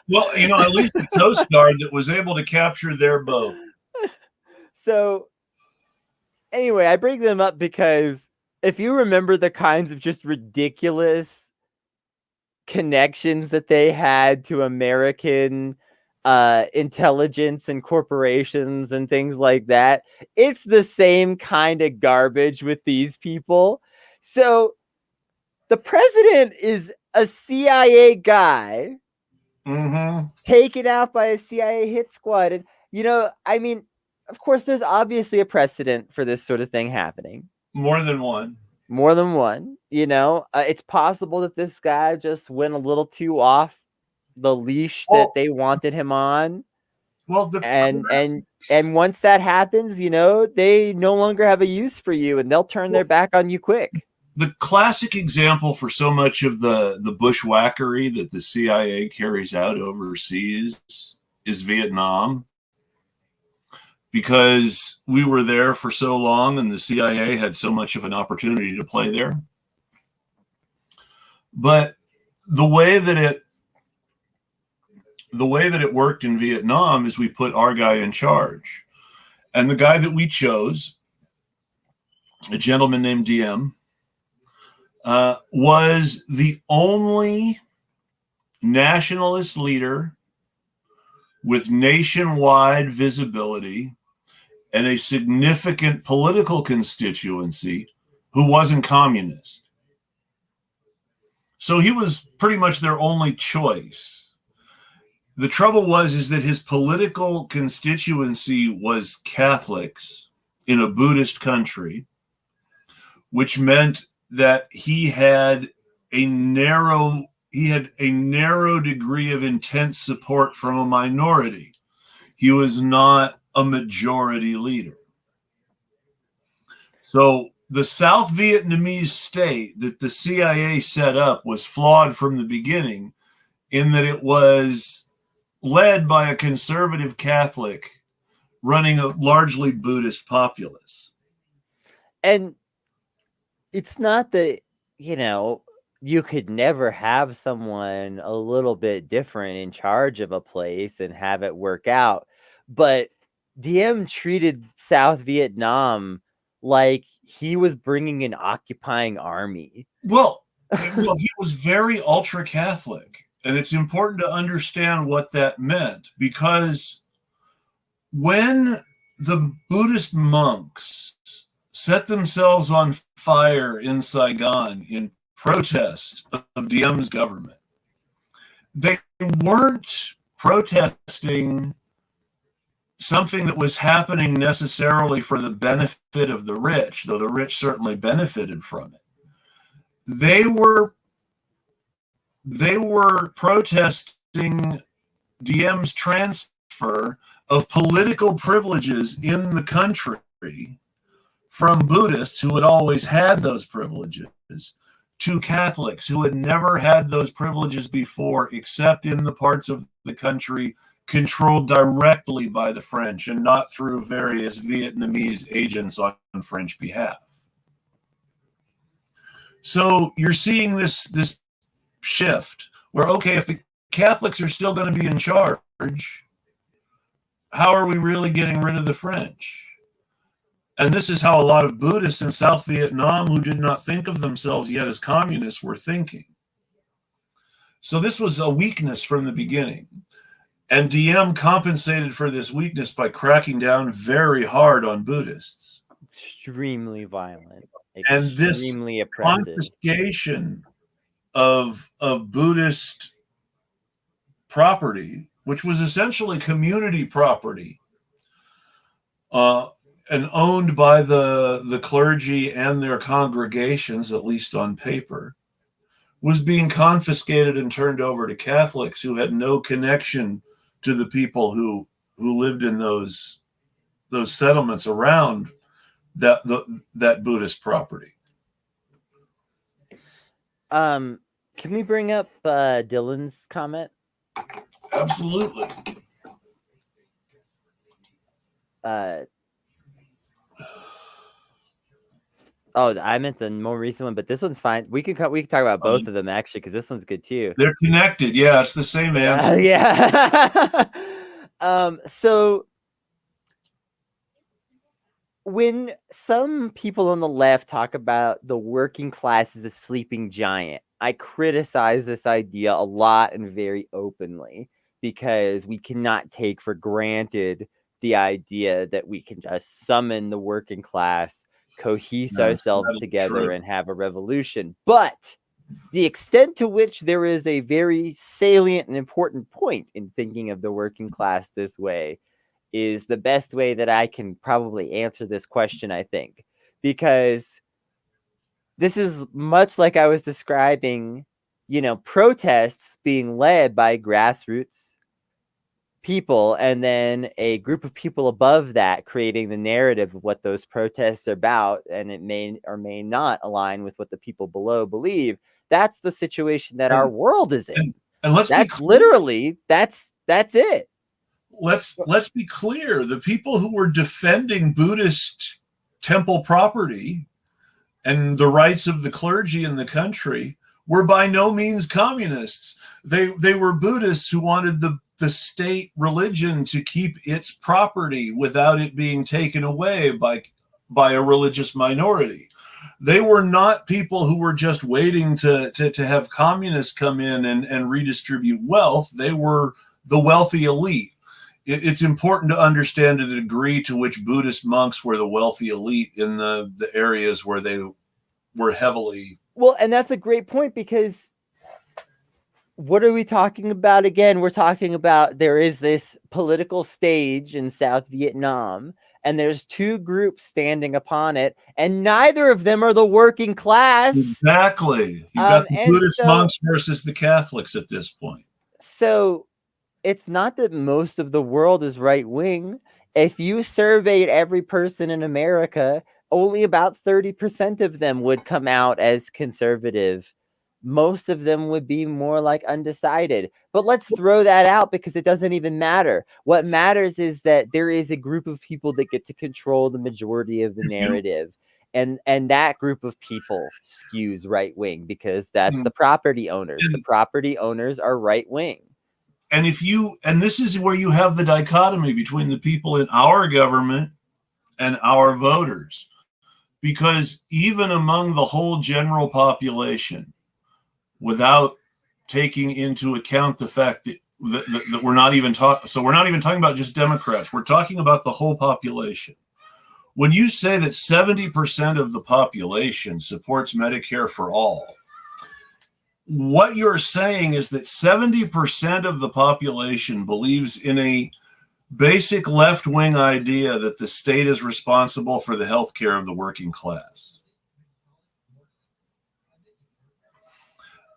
at least the Coast Guard that was able to capture their boat. So, anyway, I bring them up because if you remember the kinds of just ridiculous connections that they had to American intelligence and corporations and things like that, it's the same kind of garbage with these people. So the president is a CIA guy taken out by a CIA hit squad. And, I mean, of course, there's obviously a precedent for this sort of thing happening. More than one. It's possible that this guy just went a little too off the leash that they wanted him on. Well, and once that happens, they no longer have a use for you, and they'll turn their back on you quick. The classic example for so much of the bushwhackery that the CIA carries out overseas is Vietnam, because we were there for so long and the CIA had so much of an opportunity to play there. But the way that it worked in Vietnam is we put our guy in charge. And the guy that we chose, a gentleman named DM, was the only nationalist leader with nationwide visibility and a significant political constituency who wasn't communist. So he was pretty much their only choice. The trouble is that his political constituency was Catholics in a Buddhist country, which meant that he had a narrow degree of intense support from a minority. He was not a majority leader. So the South Vietnamese state that the CIA set up was flawed from the beginning, in that it was led by a conservative Catholic running a largely Buddhist populace. And it's not that, you could never have someone a little bit different in charge of a place and have it work out. But DM treated South Vietnam like he was bringing an occupying army. Well, he was very ultra-Catholic. And it's important to understand what that meant, because when the Buddhist monks set themselves on fire in Saigon in protest of DM's government, they weren't protesting something that was happening necessarily for the benefit of the rich, though the rich certainly benefited from it. They were protesting DM's transfer of political privileges in the country from Buddhists who had always had those privileges to Catholics who had never had those privileges before, except in the parts of the country controlled directly by the French and not through various Vietnamese agents on French behalf. So you're seeing this shift where, okay, if the Catholics are still going to be in charge, how are we really getting rid of the French? And this is how a lot of Buddhists in South Vietnam who did not think of themselves yet as communists were thinking. So this was a weakness from the beginning. And DM compensated for this weakness by cracking down very hard on Buddhists. Extremely violent. And this extremely oppressive. Confiscation of Buddhist property which was essentially community property, and owned by the clergy and their congregations, at least on paper, was being confiscated and turned over to Catholics who had no connection to the people who lived in those settlements around that Buddhist property. Can we bring up Dylan's comment? Absolutely. I meant the more recent one, but this one's fine. We can talk about both of them actually, because this one's good too. They're connected. Yeah, it's the same answer. Yeah. So when some people on the left talk about the working class as a sleeping giant, I criticize this idea a lot and very openly, because we cannot take for granted the idea that we can just summon the working class, cohese ourselves together, and have a revolution. But the extent to which there is a very salient and important point in thinking of the working class this way is the best way that I can probably answer this question, I think, because this is much like I was describing, protests being led by grassroots people, and then a group of people above that creating the narrative of what those protests are about, and it may or may not align with what the people below believe. That's the situation that our world is in. And that's literally that's it. Let's be clear. The people who were defending Buddhist temple property and the rights of the clergy in the country were by no means communists. They were Buddhists who wanted the state religion to keep its property without it being taken away by a religious minority. They were not people who were just waiting to have communists come in and redistribute wealth. They were the wealthy elite. It's important to understand the degree to which Buddhist monks were the wealthy elite in the areas where they were heavily. Well, and that's a great point, because what are we talking about again? We're talking about there is this political stage in South Vietnam, and there's two groups standing upon it, and neither of them are the working class. Exactly. You got the Buddhist monks versus the Catholics at this point. So it's not that most of the world is right wing. If you surveyed every person in America, only about 30% of them would come out as conservative. Most of them would be more like undecided. But let's throw that out, because it doesn't even matter. What matters is that there is a group of people that get to control the majority of the narrative. And that group of people skews right wing, because that's the property owners. The property owners are right wing. And this is where you have the dichotomy between the people in our government and our voters. Because even among the whole general population, without taking into account the fact that we're not even talking about just Democrats, we're talking about the whole population. When you say that 70% of the population supports Medicare for all, what you're saying is that 70% of the population believes in a basic left-wing idea that the state is responsible for the health care of the working class.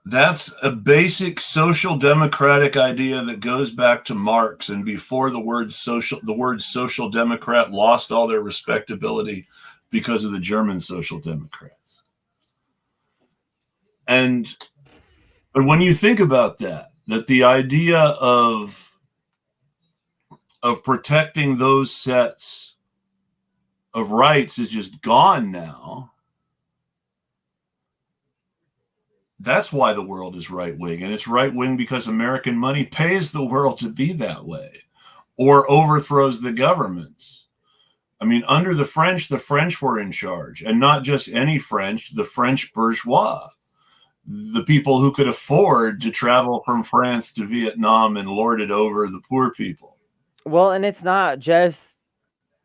That's a basic social democratic idea that goes back to Marx, and before the word social democrat lost all their respectability because of the German social democrats. And when you think about that the idea of protecting those sets of rights is just gone now, that's why the world is right-wing. And it's right-wing because American money pays the world to be that way, or overthrows the governments. I mean, under the French were in charge, and not just any French, the French bourgeois, the people who could afford to travel from France to Vietnam and lord it over the poor people. Well, and it's not just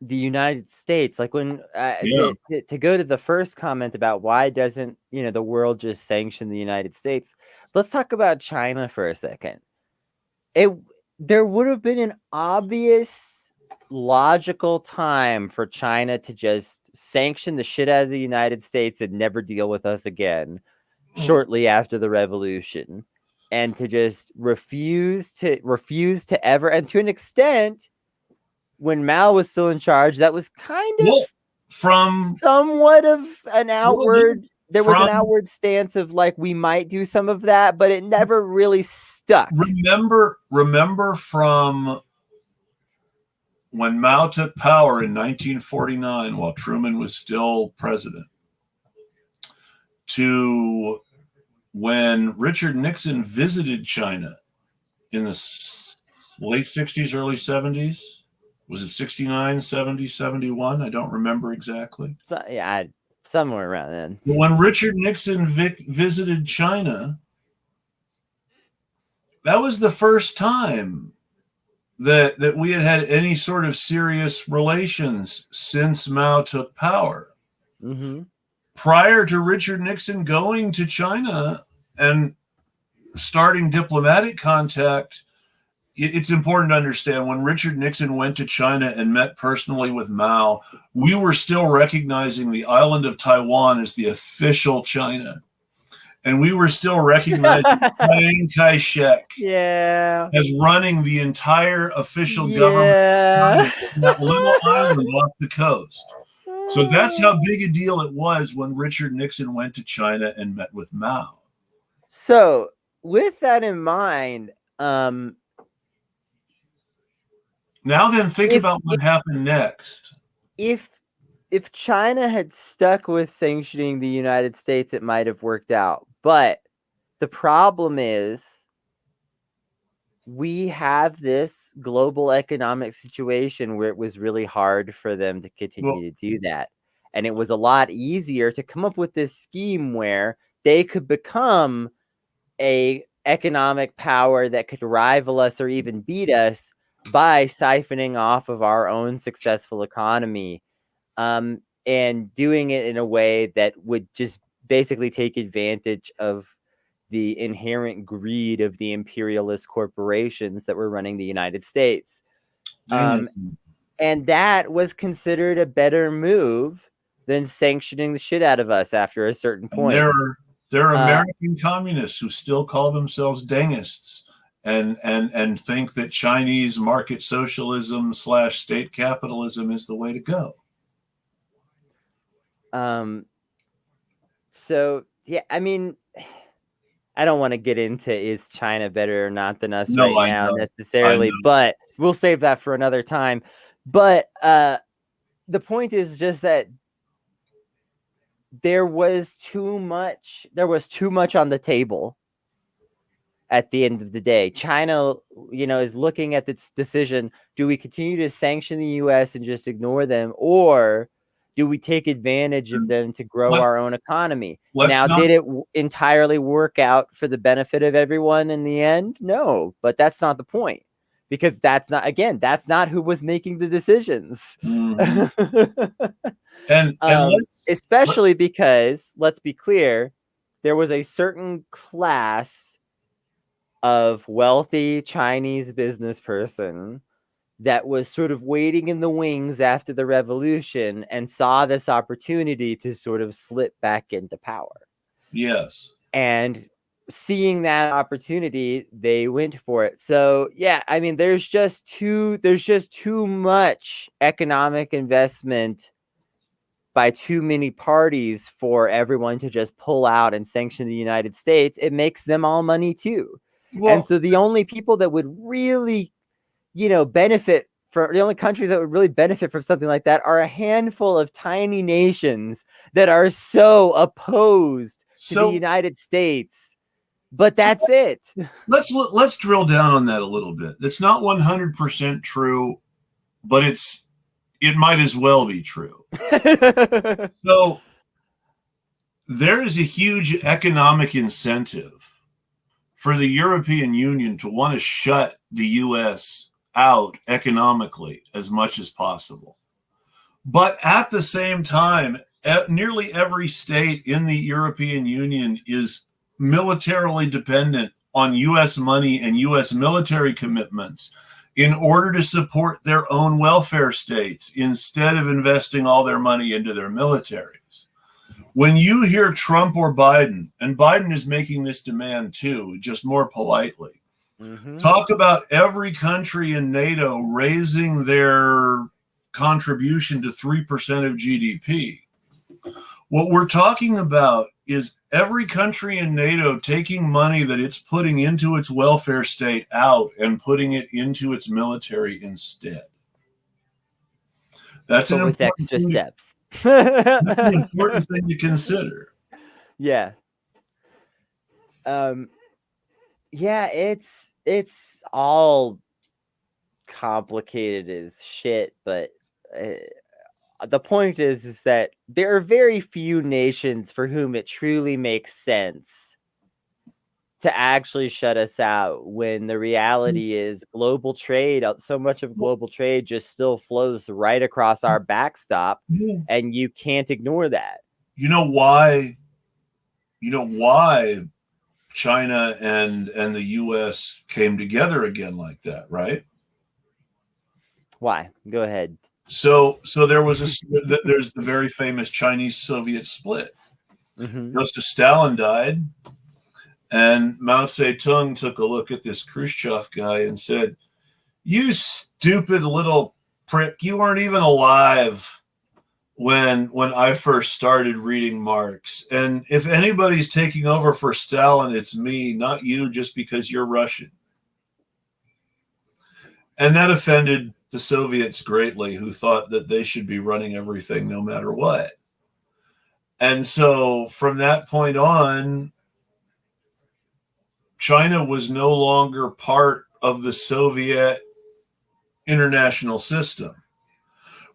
the United States. Like when to go to the first comment about why doesn't the world just sanction the United States, let's talk about China for a second. there would have been an obvious logical time for China to just sanction the shit out of the United States and never deal with us again shortly after the revolution, and to just refuse to ever, and to an extent, when Mao was still in charge, that was kind of somewhat of an outward, there was an outward stance of like, we might do some of that, but it never really stuck. Remember from when Mao took power in 1949 while Truman was still president, to when Richard Nixon visited China in the late 60s, early 70s. Was it 69, 70, 71? I don't remember exactly. So, yeah, somewhere around then. When Richard Nixon visited China, that was the first time that we had any sort of serious relations since Mao took power. Mm-hmm. Prior to Richard Nixon going to China and starting diplomatic contact, it's important to understand when Richard Nixon went to China and met personally with Mao, we were still recognizing the island of Taiwan as the official China. And we were still recognizing Chiang Kai-shek as running the entire official government in that little island off the coast. So that's how big a deal it was when Richard Nixon went to China and met with Mao. So with that in mind, now then, think about what happened next. If China had stuck with sanctioning the United States, it might have worked out. But the problem is we have this global economic situation where it was really hard for them to continue to do that. And it was a lot easier to come up with this scheme where they could become a economic power that could rival us or even beat us by siphoning off of our own successful economy, and doing it in a way that would just basically take advantage of the inherent greed of the imperialist corporations that were running the United States. And that was considered a better move than sanctioning the shit out of us after a certain point. There are American communists who still call themselves Dengists and think that Chinese market socialism / state capitalism is the way to go. So yeah, I mean, I don't want to get into is China better or not than us now necessarily, but we'll save that for another time. But the point is just that there was too much on the table at the end of the day. China, is looking at this decision. Do we continue to sanction the US and just ignore them, or do we take advantage of them to grow our own economy? Did it entirely work out for the benefit of everyone in the end? No, but that's not the point, because that's not who was making the decisions. Mm-hmm. and especially because, let's be clear, there was a certain class of wealthy Chinese business person that was sort of waiting in the wings after the revolution and saw this opportunity to sort of slip back into power. Yes. And seeing that opportunity, they went for it. So yeah, I mean, there's just too much economic investment by too many parties for everyone to just pull out and sanction the United States. It makes them all money too. And so the only people that would really, benefit from, the only countries that would really benefit from something like that are a handful of tiny nations that are so opposed to the United States. But that's it. Let's drill down on that a little bit. It's not 100% true, but it might as well be true. So there is a huge economic incentive for the European Union to want to shut the U.S. out economically as much as possible. But at the same time, nearly every state in the European Union is militarily dependent on U.S. money and U.S. military commitments in order to support their own welfare states instead of investing all their money into their militaries. When you hear Trump or Biden, and Biden is making this demand too, just more politely, talk about every country in NATO raising their contribution to 3% of GDP, what we're talking about is every country in NATO taking money that it's putting into its welfare state out and putting it into its military instead. That's but an with important extra thing steps. that's an important thing to consider. Yeah. Yeah, it's all complicated as shit, but the point is that there are very few nations for whom it truly makes sense to actually shut us out when the reality is global trade, so much of global trade just still flows right across our backstop, and you can't ignore that. You know why China and the US came together again like that, right? Why? Go ahead. So there's the very famous Chinese-Soviet split. Joseph Stalin died, and Mao Zedong took a look at this Khrushchev guy and said, "You stupid little prick, you weren't even alive when I first started reading Marx. And if anybody's taking over for Stalin, it's me, not you, just because you're Russian." And that offended the Soviets greatly, who thought that they should be running everything no matter what. And so from that point on, China was no longer part of the Soviet international system,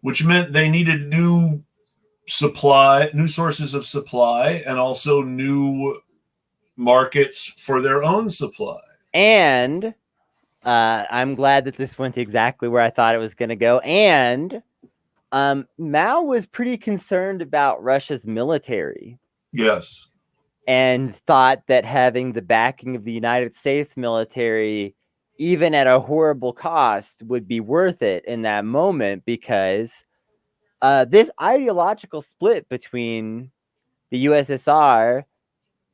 which meant they needed new sources of supply, and also new markets for their own supply. And I'm glad that this went exactly where I thought it was going to go. And Mao was pretty concerned about Russia's military. Yes. And thought that having the backing of the United States military, even at a horrible cost, would be worth it in that moment, because this ideological split between the USSR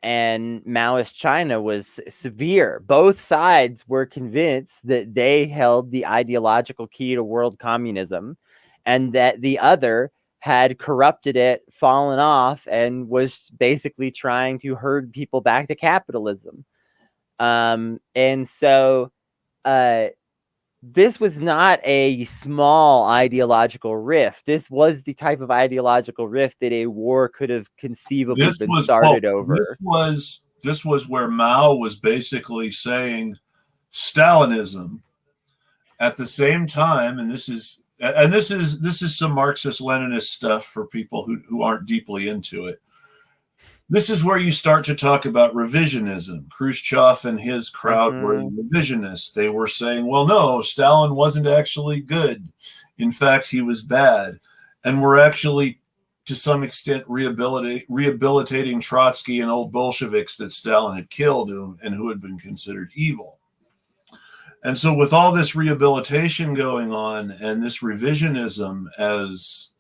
and Maoist China was severe. Both sides were convinced that they held the ideological key to world communism, and that the other had corrupted it, fallen off, and was basically trying to herd people back to capitalism. And so this was not a small ideological rift. This was the type of ideological rift that a war could have conceivably been started over. This was where Mao was basically saying Stalinism at the same time, and this is some Marxist-Leninist stuff for people who aren't deeply into it. This is where you start to talk about revisionism. Khrushchev and his crowd were revisionists. They were saying, well, no, Stalin wasn't actually good. In fact, he was bad. And we're actually, to some extent, rehabilitating Trotsky and old Bolsheviks that Stalin had killed and who had been considered evil. And so with all this rehabilitation going on and this revisionism as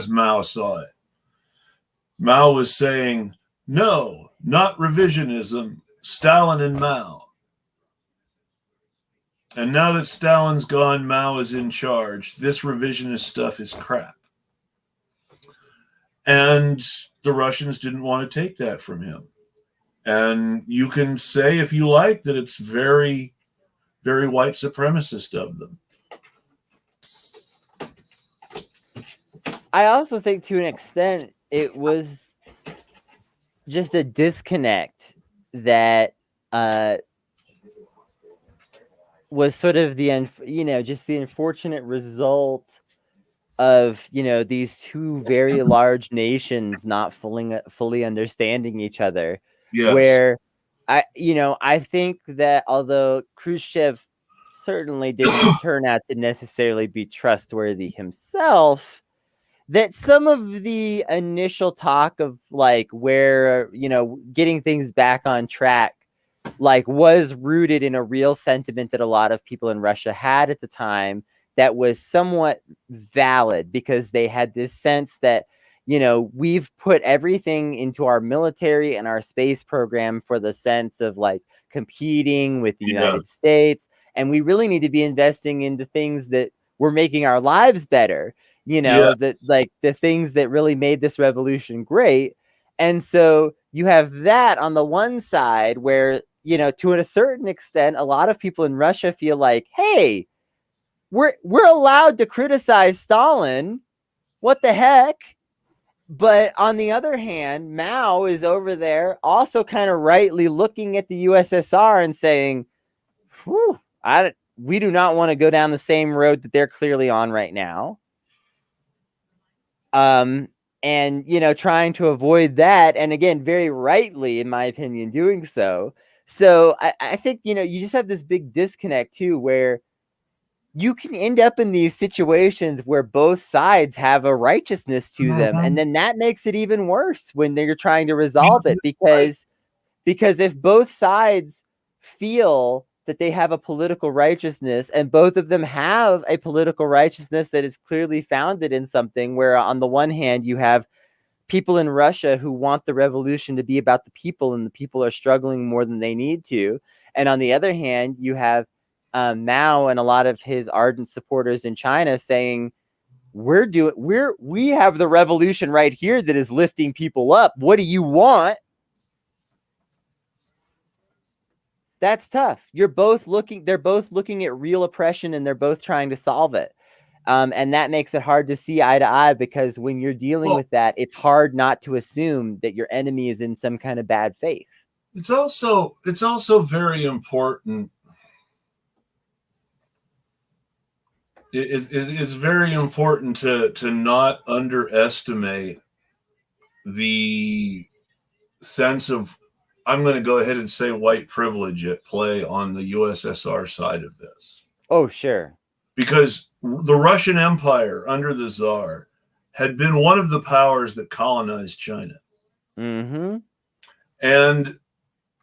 Mao saw it, Mao was saying, no, not revisionism, Stalin and Mao. And now that Stalin's gone, Mao is in charge. This revisionist stuff is crap. And the Russians didn't want to take that from him. And you can say, if you like, that it's very, very white supremacist of them. I also think, to an extent, it was just a disconnect that was sort of just the unfortunate result of, these two very large nations not fully understanding each other. Yes. Where I think that although Khrushchev certainly didn't turn out to necessarily be trustworthy himself, that some of the initial talk of like where, getting things back on track like was rooted in a real sentiment that a lot of people in Russia had at the time that was somewhat valid, because they had this sense that, you know, we've put everything into our military and our space program for the sense of like competing with the United States, and we really need to be investing into things that were making our lives better, you know, that like the things that really made this revolution great. And so you have that on the one side where, you know, to a certain extent, a lot of people in Russia feel like, hey, we're allowed to criticize Stalin. What the heck? But on the other hand, Mao is over there also kind of rightly looking at the USSR and saying, whew, we do not want to go down the same road that they're clearly on right now. And, you know, trying to avoid that. And again, very rightly, in my opinion, doing so. So I think, you know, you just have this big disconnect too, where you can end up in these situations where both sides have a righteousness to them. And then that makes it even worse when they're trying to resolve it, because if both sides feel that they have a political righteousness, and both of them have a political righteousness that is clearly founded in something, where on the one hand you have people in Russia who want the revolution to be about the people, and the people are struggling more than they need to, and on the other hand you have Mao and a lot of his ardent supporters in China saying, we have the revolution right here that is lifting people up. What do you want? That's tough. They're both looking at real oppression, and they're both trying to solve it. And that makes it hard to see eye to eye, because when you're dealing with that, it's hard not to assume that your enemy is in some kind of bad faith. It's also very important. It's very important to not underestimate the sense of, I'm going to go ahead and say, white privilege at play on the USSR side of this. Oh, sure. Because the Russian Empire under the Tsar had been one of the powers that colonized China. Mm-hmm. And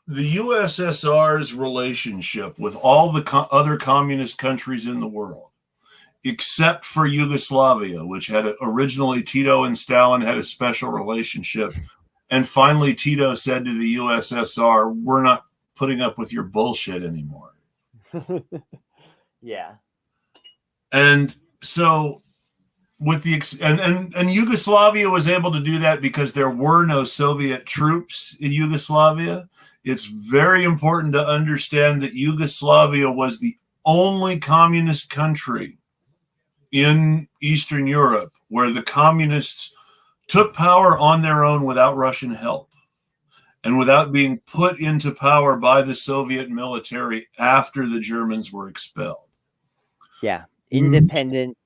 the USSR's relationship with all the other communist countries in the world, except for Yugoslavia, which had originally Tito and Stalin had a special relationship. And finally, Tito said to the USSR, we're not putting up with your bullshit anymore. Yeah. And so with and Yugoslavia was able to do that because there were no Soviet troops in Yugoslavia. It's very important to understand that Yugoslavia was the only communist country in Eastern Europe where the communists took power on their own without Russian help and without being put into power by the Soviet military after the Germans were expelled. Yeah. Independent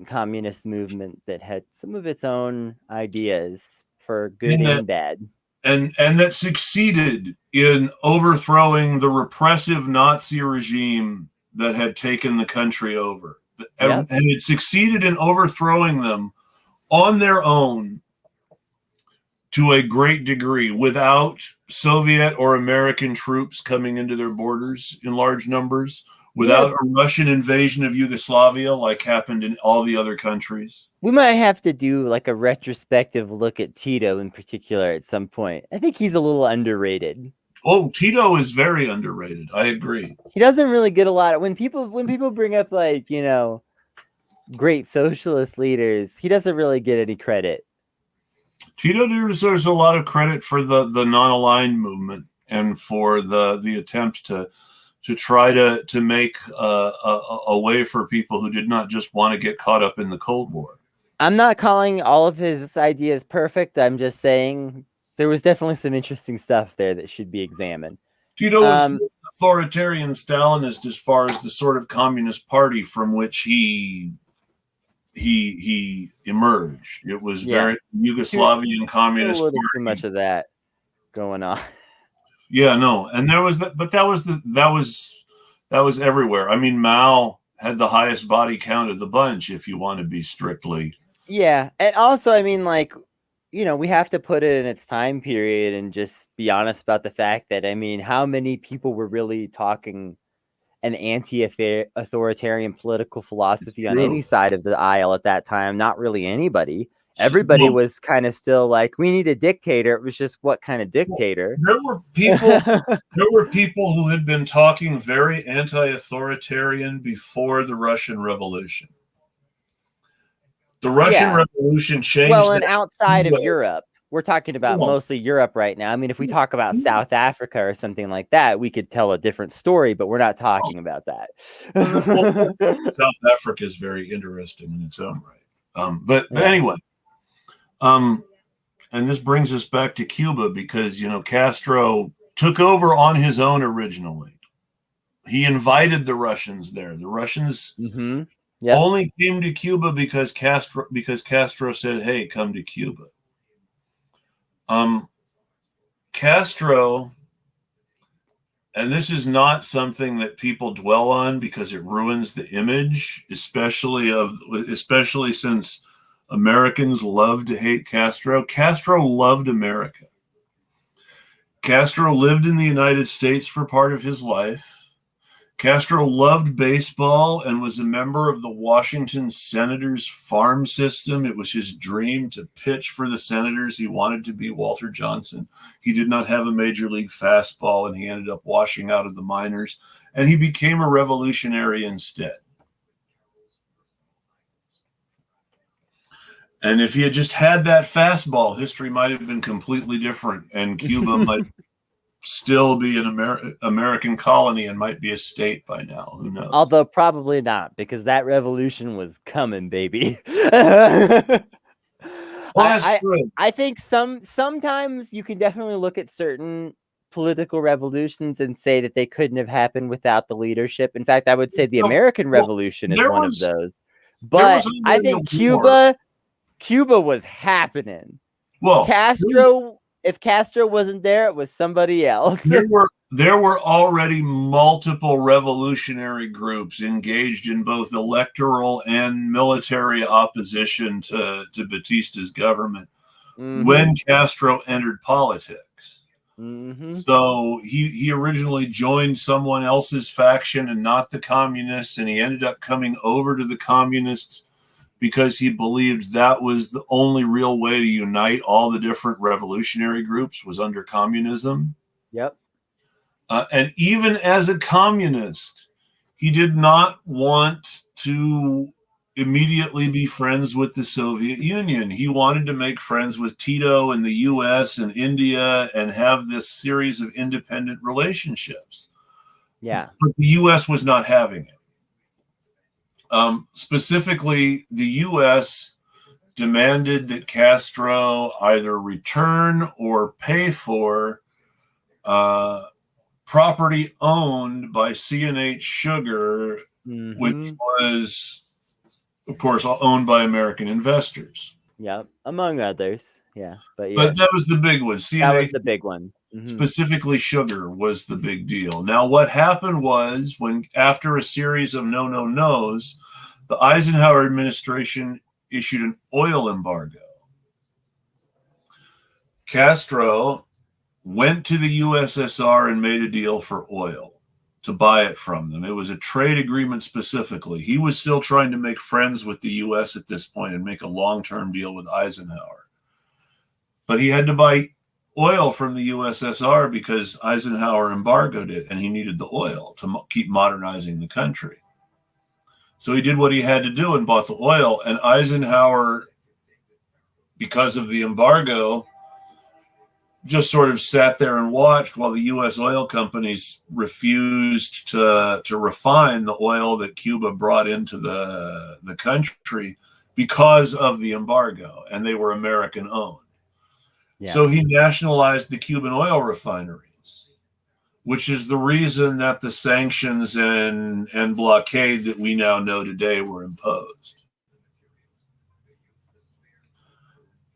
communist movement that had some of its own ideas, for good and bad. And that succeeded in overthrowing the repressive Nazi regime that had taken the country over. And it succeeded in overthrowing them on their own to a great degree, without Soviet or American troops coming into their borders in large numbers, without a Russian invasion of Yugoslavia like happened in all the other countries. We might have to do like a retrospective look at Tito in particular at some point. I think he's a little underrated. Oh, Tito is very underrated. I agree. He doesn't really get a lot of, when people bring up, like, you know, great socialist leaders, he doesn't really get any credit. Tito deserves a lot of credit for the non-aligned movement and for the attempt to try to make a way for people who did not just want to get caught up in the Cold War. I'm not calling all of his ideas perfect. I'm just saying there was definitely some interesting stuff there that should be examined. Tito was authoritarian Stalinist as far as the sort of communist party from which he emerged. It was very Yugoslavian communist. A little too much of that going on. Yeah, no, and there was that, but that was everywhere. I mean, Mao had the highest body count of the bunch, if you want to be strictly. Yeah, and also, I mean, like, we have to put it in its time period and just be honest about the fact that, I mean, how many people were really talking an anti-authoritarian political philosophy on any side of the aisle at that time? Not really anybody. Everybody was kind of still like, we need a dictator. It was just what kind of dictator? There were people who had been talking very anti-authoritarian before the Russian Revolution. The Russian Revolution changed. Well, and outside of Europe, we're talking about mostly Europe right now. I mean, if we talk about South Africa or something like that, we could tell a different story, but we're not talking about that. South Africa is very interesting in its own right. But anyway, and this brings us back to Cuba because, Castro took over on his own originally. He invited the Russians there. The Russians only came to Cuba because Castro said, "Hey, come to Cuba." Castro, and this is not something that people dwell on because it ruins the image, especially since Americans love to hate Castro. Castro loved America. Castro lived in the United States for part of his life. Castro loved baseball and was a member of the Washington Senators farm system. It was his dream to pitch for the Senators. He wanted to be Walter Johnson. He did not have a major league fastball, and he ended up washing out of the minors, and he became a revolutionary instead. And if he had just had that fastball, history might have been completely different, and Cuba might still be an American colony and might be a state by now. Who knows? Although probably not, because that revolution was coming, baby. I think sometimes you can definitely look at certain political revolutions and say that they couldn't have happened without the leadership. In fact, I would say the American Revolution is one of those. But I think Cuba was happening. Well, if Castro wasn't there, it was somebody else. There were already multiple revolutionary groups engaged in both electoral and military opposition to Batista's government when Castro entered politics. So he originally joined someone else's faction and not the communists, and he ended up coming over to the communists because he believed that was the only real way to unite all the different revolutionary groups was under communism. Yep. And even as a communist, he did not want to immediately be friends with the Soviet Union. He wanted to make friends with Tito and the US and India and have this series of independent relationships. Yeah. But the US was not having it. Specifically, the U.S. demanded that Castro either return or pay for property owned by C&H Sugar, which was, of course, owned by American investors. Yeah, among others. Yeah, but that was the big one. That was the big one. Specifically, sugar was the big deal. Now, what happened was after a series of no-no-nos, the Eisenhower administration issued an oil embargo. Castro went to the USSR and made a deal for oil to buy it from them. It was a trade agreement specifically. He was still trying to make friends with the US at this point and make a long-term deal with Eisenhower. But he had to buy oil from the USSR because Eisenhower embargoed it, and he needed the oil to keep modernizing the country. So he did what he had to do and bought the oil. And Eisenhower, because of the embargo, just sort of sat there and watched while the U.S. oil companies refused to refine the oil that Cuba brought into the country because of the embargo, and they were American owned. Yeah. So he nationalized the Cuban oil refineries, which is the reason that the sanctions and blockade that we now know today were imposed.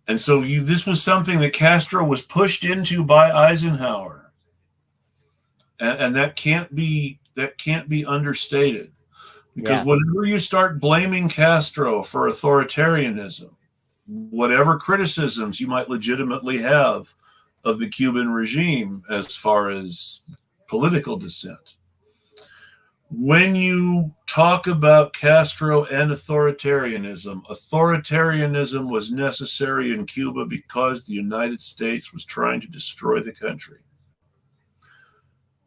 And so this was something that Castro was pushed into by Eisenhower. And that can't be understated. Because whenever you start blaming Castro for authoritarianism, whatever criticisms you might legitimately have of the Cuban regime as far as political dissent. When you talk about Castro and authoritarianism was necessary in Cuba because the United States was trying to destroy the country.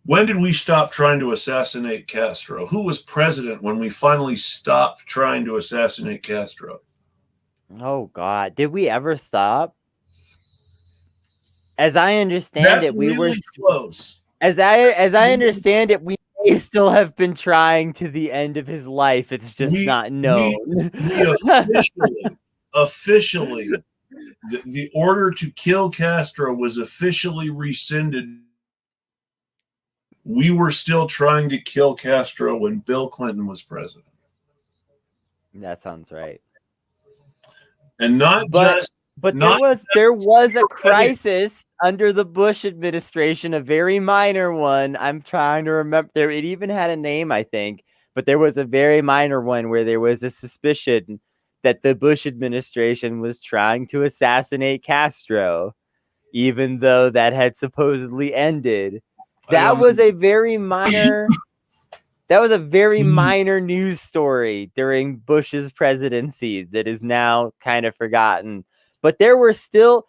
When did we stop trying to assassinate Castro? Who was president when we finally stopped trying to assassinate Castro? Oh God, did we ever stop? As I understand That's it, we were really close. As I understand it, we may still have been trying to the end of his life. It's just not known. We officially, the order to kill Castro was officially rescinded. We were still trying to kill Castro when Bill Clinton was president. That sounds right. And there was a crisis under the Bush administration, a very minor one. I'm trying to remember. It even had a name, I think, but there was a very minor one where there was a suspicion that the Bush administration was trying to assassinate Castro, even though that had supposedly ended. That was a very minor news story during Bush's presidency that is now kind of forgotten. But there were still,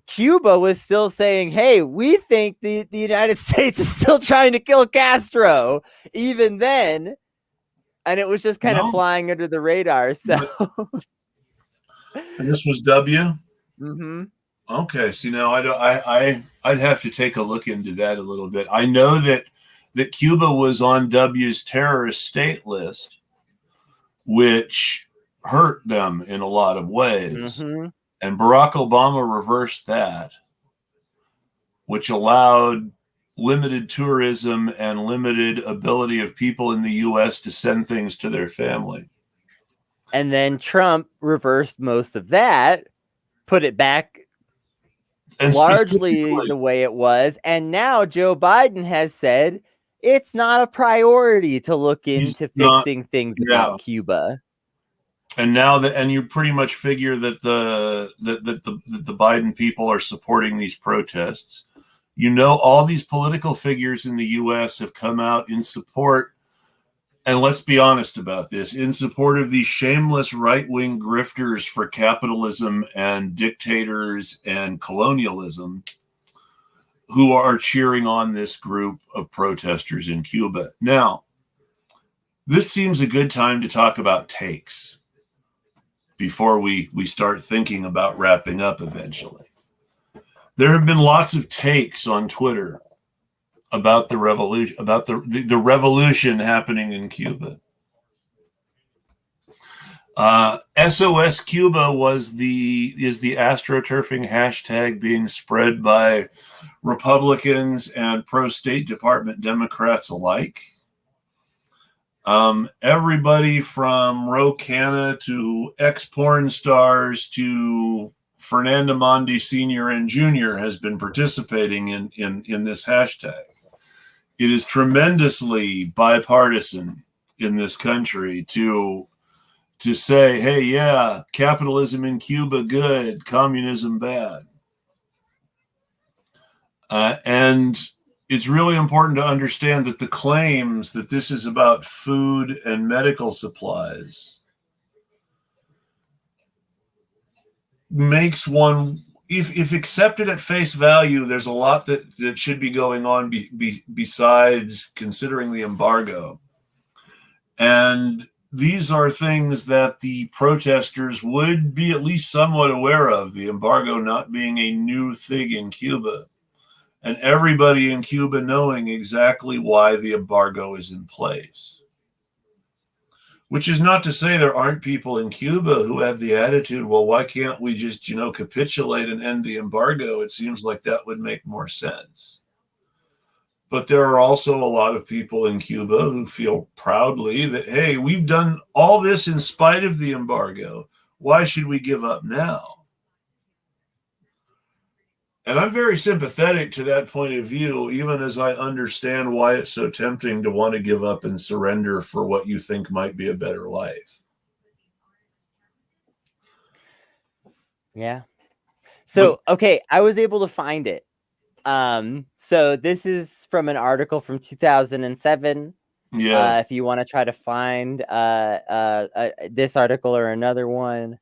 Cuba was still saying, hey, we think the United States is still trying to kill Castro, even then. And it was just kind of flying under the radar. So, and this was W? Mm-hmm. Okay, see, now I'd have to take a look into that a little bit. I know that Cuba was on W's terrorist state list, which hurt them in a lot of ways. Mm-hmm. And Barack Obama reversed that, which allowed limited tourism and limited ability of people in the U.S. to send things to their family. And then Trump reversed most of that, put it back largely the way it was. And now Joe Biden has said it's not a priority to look into fixing things about Cuba. And now and you pretty much figure that the Biden people are supporting these protests. You know, all these political figures in the U.S. have come out in support, and let's be honest about this, in support of these shameless right-wing grifters for capitalism and dictators and colonialism who are cheering on this group of protesters in Cuba. Now, this seems a good time to talk about takes before we start thinking about wrapping up eventually. There have been lots of takes on Twitter about the revolution, about the revolution happening in Cuba. SOS Cuba is the astroturfing hashtag being spread by Republicans and pro-State Department Democrats alike. Everybody from Ro Khanna to ex-porn stars to Fernando Mondi Sr. and Jr. has been participating in this hashtag. It is tremendously bipartisan in this country to say, hey, yeah, capitalism in Cuba good, communism bad. And it's really important to understand that the claims that this is about food and medical supplies makes one, if accepted at face value, there's a lot that should be going on besides considering the embargo. And these are things that the protesters would be at least somewhat aware of, the embargo not being a new thing in Cuba, and everybody in Cuba knowing exactly why the embargo is in place. Which is not to say there aren't people in Cuba who have the attitude, well, why can't we just, capitulate and end the embargo? It seems like that would make more sense. But there are also a lot of people in Cuba who feel proudly that, hey, we've done all this in spite of the embargo. Why should we give up now? And I'm very sympathetic to that point of view, even as I understand why it's so tempting to want to give up and surrender for what you think might be a better life. Yeah. So, okay, I was able to find it. So this is from an article from 2007. Yes. If you want to try to find this article or another one,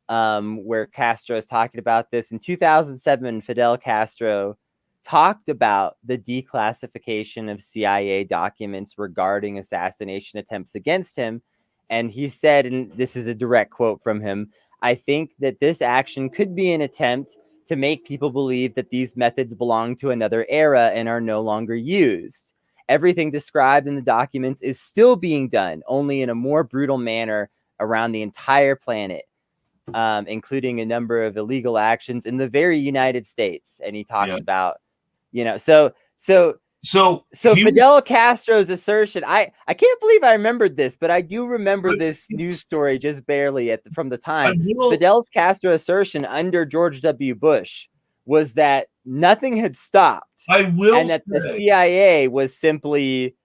where Castro is talking about this. In 2007, Fidel Castro talked about the declassification of CIA documents regarding assassination attempts against him. And he said, and this is a direct quote from him, "I think that this action could be an attempt to make people believe that these methods belong to another era and are no longer used. Everything described in the documents is still being done, only in a more brutal manner around the entire planet, including a number of illegal actions in the very United States." And he talks about, so Fidel Castro's assertion, I can't believe I remembered this, but I do remember this news story just barely from the time. Fidel Castro's assertion under George W. Bush was that nothing had stopped. And that the CIA was simply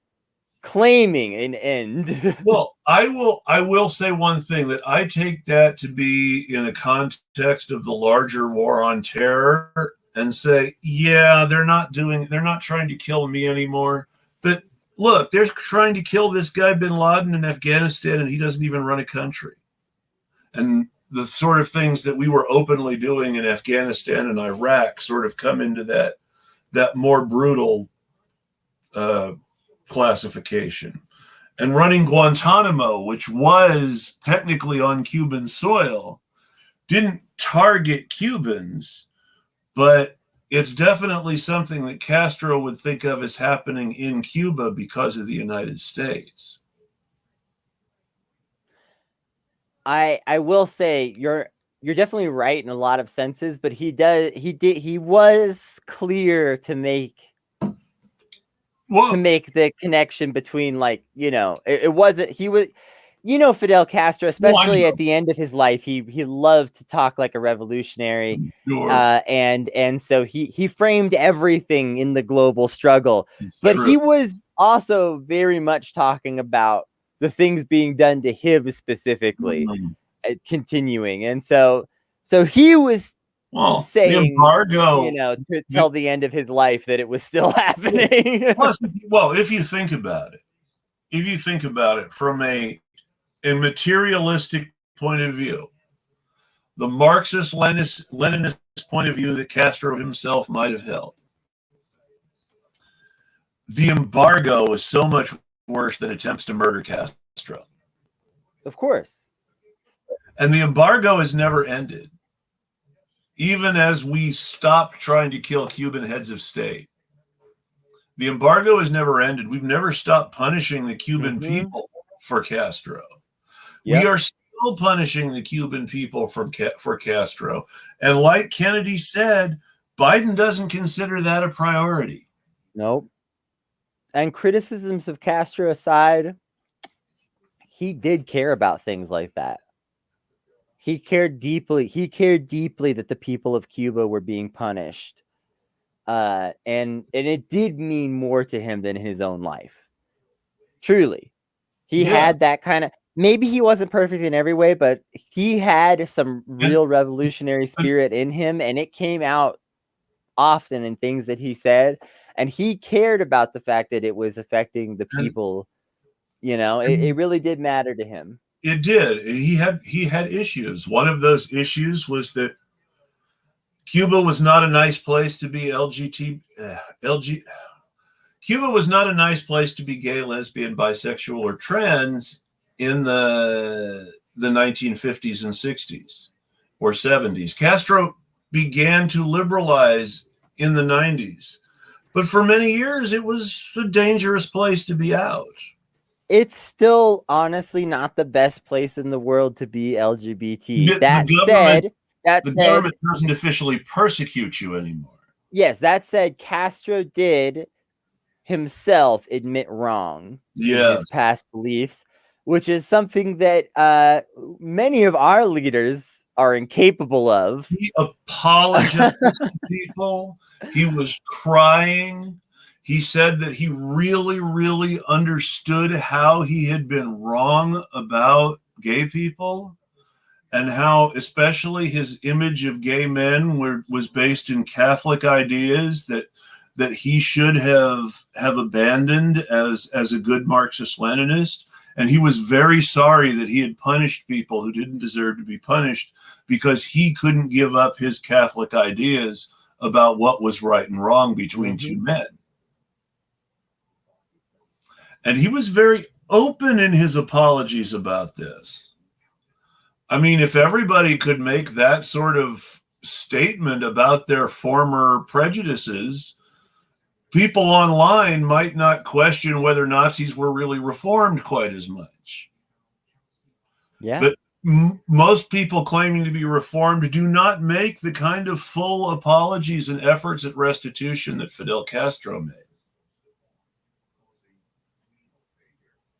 claiming an end. Well, I will say one thing, that I take that to be in a context of the larger war on terror, and say, yeah, they're not trying to kill me anymore. But look, they're trying to kill this guy bin Laden in Afghanistan, and he doesn't even run a country. And the sort of things that we were openly doing in Afghanistan and Iraq sort of come into that more brutal classification. And running Guantanamo, which was technically on Cuban soil, didn't target Cubans, but it's definitely something that Castro would think of as happening in Cuba because of the United States. I will say you're definitely right in a lot of senses, but he was clear to make the connection between, like, it wasn't, he was, Fidel Castro, especially at the end of his life, he loved to talk like a revolutionary. Sure. And so he framed everything in the global struggle. But he was also very much talking about the things being done to him specifically, continuing. And so he was saying, to till the end of his life, that it was still happening. Well, if you think about it from a materialistic point of view, the Marxist-Leninist point of view that Castro himself might have held, the embargo is so much worse than attempts to murder Castro. Of course. And the embargo has never ended. Even as we stopped trying to kill Cuban heads of state, the embargo has never ended. We've never stopped punishing the Cuban people for Castro. Yep. We are still punishing the Cuban people for Castro. And like Kennedy said, Biden doesn't consider that a priority. Nope. And criticisms of Castro aside, he did care about things like that. He cared deeply. He cared deeply that the people of Cuba were being punished. And it did mean more to him than his own life. Truly. He had that kind of, maybe he wasn't perfect in every way, but he had some real revolutionary spirit in him, and it came out often in things that he said. And he cared about the fact that it was affecting the people. It really did matter to him. It did. He had issues. One of those issues was that Cuba was not a nice place to be Cuba was not a nice place to be gay, lesbian, bisexual, or trans in the 1950s and 60s or 70s. Castro began to liberalize in the 90s, but for many years it was a dangerous place to be out. It's still honestly not the best place in the world to be LGBT. The government doesn't officially persecute you anymore. Yes, that said, Castro did himself admit wrong in his past beliefs, which is something that many of our leaders are incapable of. He apologized to people. He was crying. He said that he really, really understood how he had been wrong about gay people. and how especially his image of gay men was based in Catholic ideas that he should have abandoned as a good Marxist-Leninist. And he was very sorry that he had punished people who didn't deserve to be punished, because he couldn't give up his Catholic ideas about what was right and wrong between two men. And he was very open in his apologies about this. I mean, if everybody could make that sort of statement about their former prejudices, people online might not question whether Nazis were really reformed quite as much. Yeah. But most people claiming to be reformed do not make the kind of full apologies and efforts at restitution that Fidel Castro made.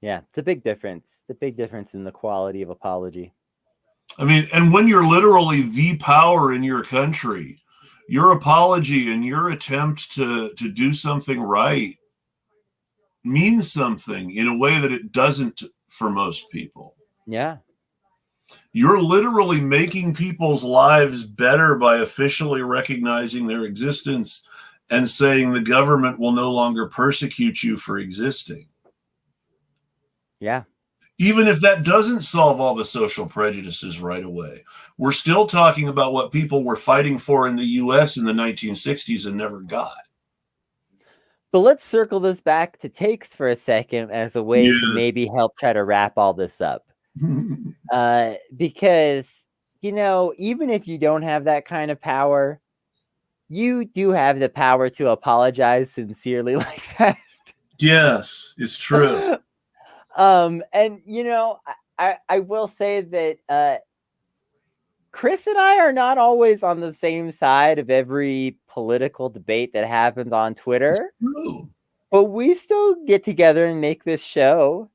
Yeah, it's a big difference. It's a big difference in the quality of apology. I mean, and when you're literally the power in your country, your apology and your attempt to do something right means something in a way that it doesn't for most people. Yeah. You're literally making people's lives better by officially recognizing their existence and saying the government will no longer persecute you for existing. Yeah. Even if that doesn't solve all the social prejudices right away, we're still talking about what people were fighting for in the US in the 1960s and never got. But let's circle this back to takes for a second as a way to maybe help try to wrap all this up. Because, you know, even if you don't have that kind of power, you do have the power to apologize sincerely like that. Yes, it's true. And you know, I will say that Chris and I are not always on the same side of every political debate that happens on Twitter. But we still get together and make this show.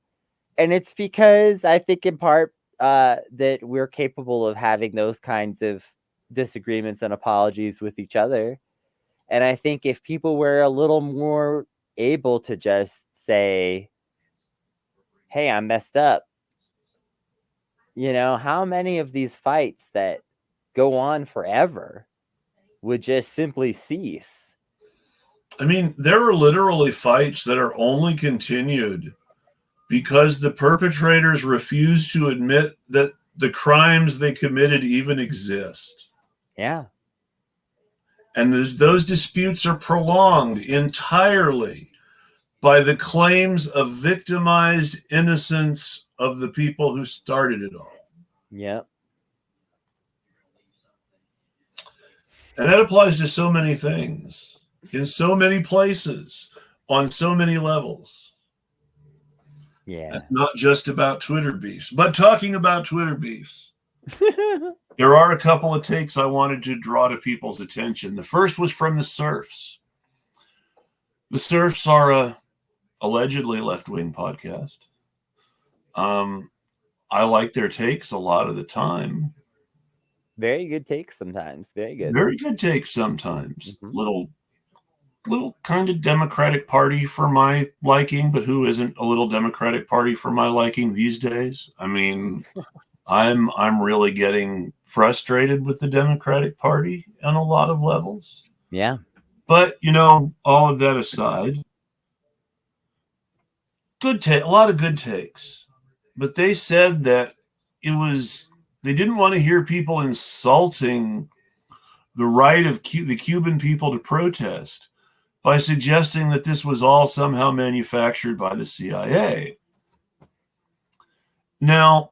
And it's because I think in part that we're capable of having those kinds of disagreements and apologies with each other. And I think if people were a little more able to just say, hey, I messed up. You know, how many of these fights that go on forever would just simply cease? I mean, there are literally fights that are only continued because the perpetrators refuse to admit that the crimes they committed even exist. Yeah. And those disputes are prolonged entirely by the claims of victimized innocence of the people who started it all. Yep. And that applies to so many things, in so many places, on so many levels. Yeah. It's not just about Twitter beefs. But talking about Twitter beefs, there are a couple of takes I wanted to draw to people's attention. The first was from the Serfs. The Serfs are a allegedly left-wing podcast. I like their takes a lot of the time. Very good takes sometimes. Very good. Very good takes sometimes. Little kind of Democratic Party for my liking, but who isn't a little Democratic Party for my liking these days? I mean, I'm really getting frustrated with the Democratic Party on a lot of levels. Yeah. But, you know, all of that aside, a lot of good takes. But they said that they didn't want to hear people insulting the right of the Cuban people to protest by suggesting that this was all somehow manufactured by the CIA. Now,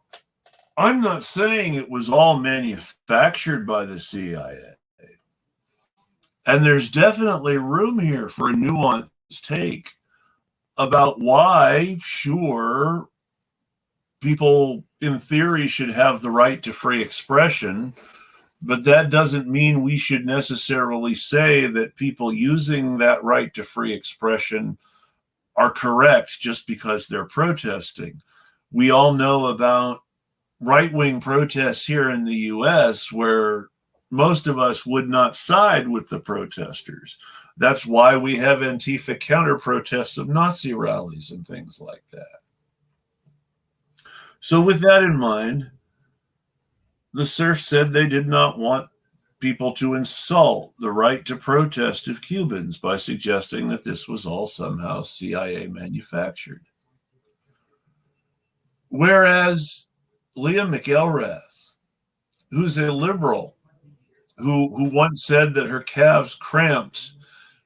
I'm not saying it was all manufactured by the CIA. And there's definitely room here for a nuanced take about why, sure, people in theory should have the right to free expression, but that doesn't mean we should necessarily say that people using that right to free expression are correct just because they're protesting. We all know about right-wing protests here in the US where most of us would not side with the protesters. That's why we have Antifa counter-protests of Nazi rallies and things like that. So with that in mind, the serfs said they did not want people to insult the right to protest of Cubans by suggesting that this was all somehow CIA manufactured. Whereas Leah McElrath, who's a liberal, who once said that her calves cramped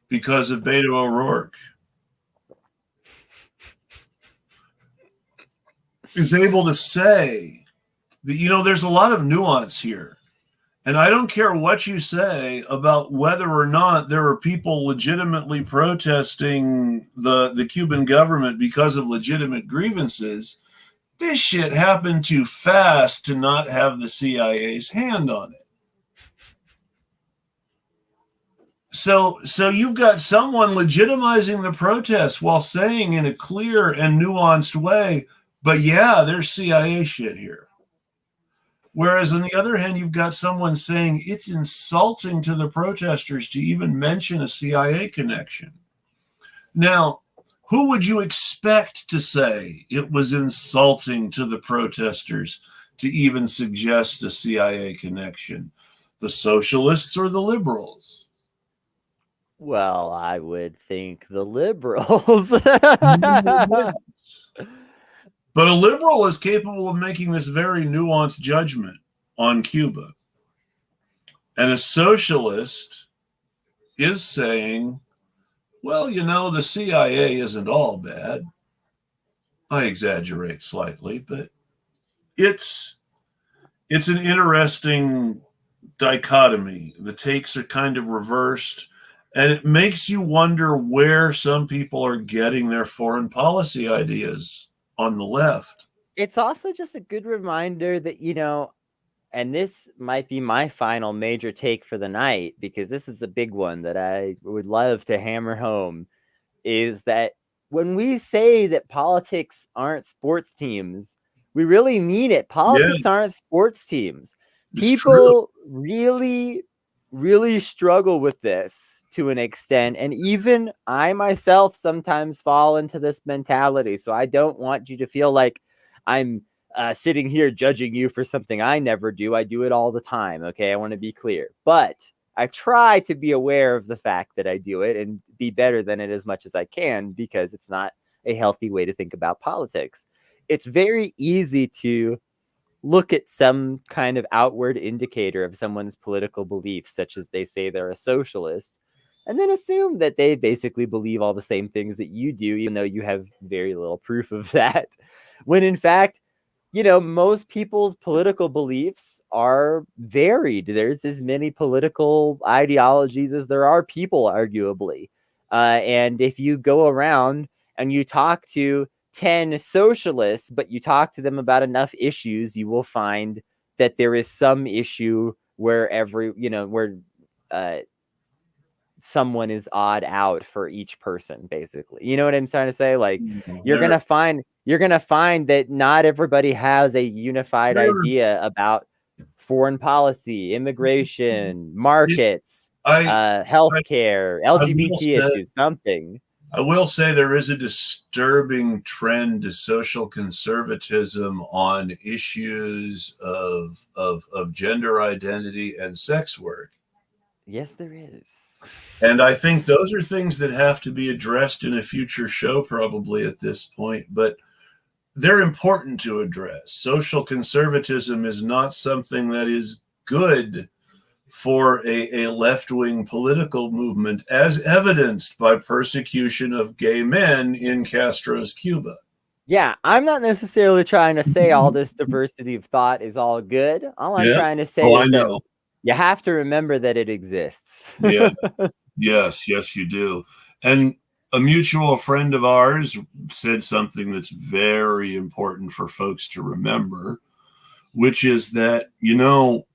because of Beto O'Rourke, is able to say that, you know, there's a lot of nuance here. And I don't care what you say about whether or not there are people legitimately protesting the Cuban government because of legitimate grievances. This shit happened too fast to not have the CIA's hand on it. So you've got someone legitimizing the protests while saying in a clear and nuanced way, but yeah, there's CIA shit here. Whereas on the other hand, you've got someone saying it's insulting to the protesters to even mention a CIA connection. Now, who would you expect to say it was insulting to the protesters to even suggest a CIA connection? The socialists or the liberals? Well, I would think the liberals. But a liberal is capable of making this very nuanced judgment on Cuba. And a socialist is saying, well, you know, the CIA isn't all bad. I exaggerate slightly, but it's an interesting dichotomy. The takes are kind of reversed, and it makes you wonder where some people are getting their foreign policy ideas on the left. It's also just a good reminder that, you know, and this might be my final major take for the night, because this is a big one that I would love to hammer home, is that when we say that politics aren't sports teams, we really mean it. Politics aren't sports teams. People really, really struggle with this to an extent. And even I myself sometimes fall into this mentality. So I don't want you to feel like I'm sitting here judging you for something I never do. I do it all the time. Okay, I want to be clear. But I try to be aware of the fact that I do it and be better than it as much as I can, because it's not a healthy way to think about politics. It's very easy to look at some kind of outward indicator of someone's political beliefs, such as they say they're a socialist, and then assume that they basically believe all the same things that you do, even though you have very little proof of that. When in fact, you know, most people's political beliefs are varied. There's as many political ideologies as there are people, arguably. And if you go around and you talk to 10 socialists, but you talk to them about enough issues, you will find that there is some issue where someone is odd out for each person, basically. You know what I'm trying to say? Like, you're gonna find that not everybody has a unified idea about foreign policy, immigration, markets, healthcare, LGBT issues, something. I will say there is a disturbing trend to social conservatism on issues of gender identity and sex work. Yes, there is. And I think those are things that have to be addressed in a future show, probably at this point, but they're important to address. Social conservatism is not something that is good for a left-wing political movement, as evidenced by persecution of gay men in Castro's Cuba. Yeah, I'm not necessarily trying to say all this diversity of thought is all good. All I'm trying to say is that you have to remember that it exists. Yeah. Yes, you do. And a mutual friend of ours said something that's very important for folks to remember, which is that, you know,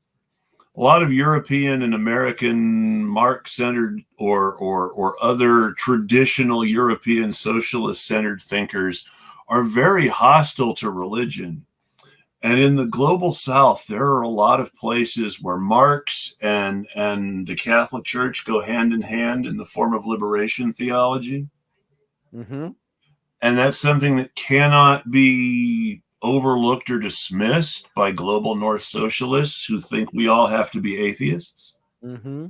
a lot of European and American Marx-centered or other traditional European socialist-centered thinkers are very hostile to religion. And in the global South, there are a lot of places where Marx and the Catholic Church go hand in hand in the form of liberation theology. Mm-hmm. And that's something that cannot be overlooked or dismissed by global North socialists who think we all have to be atheists. Mm-hmm.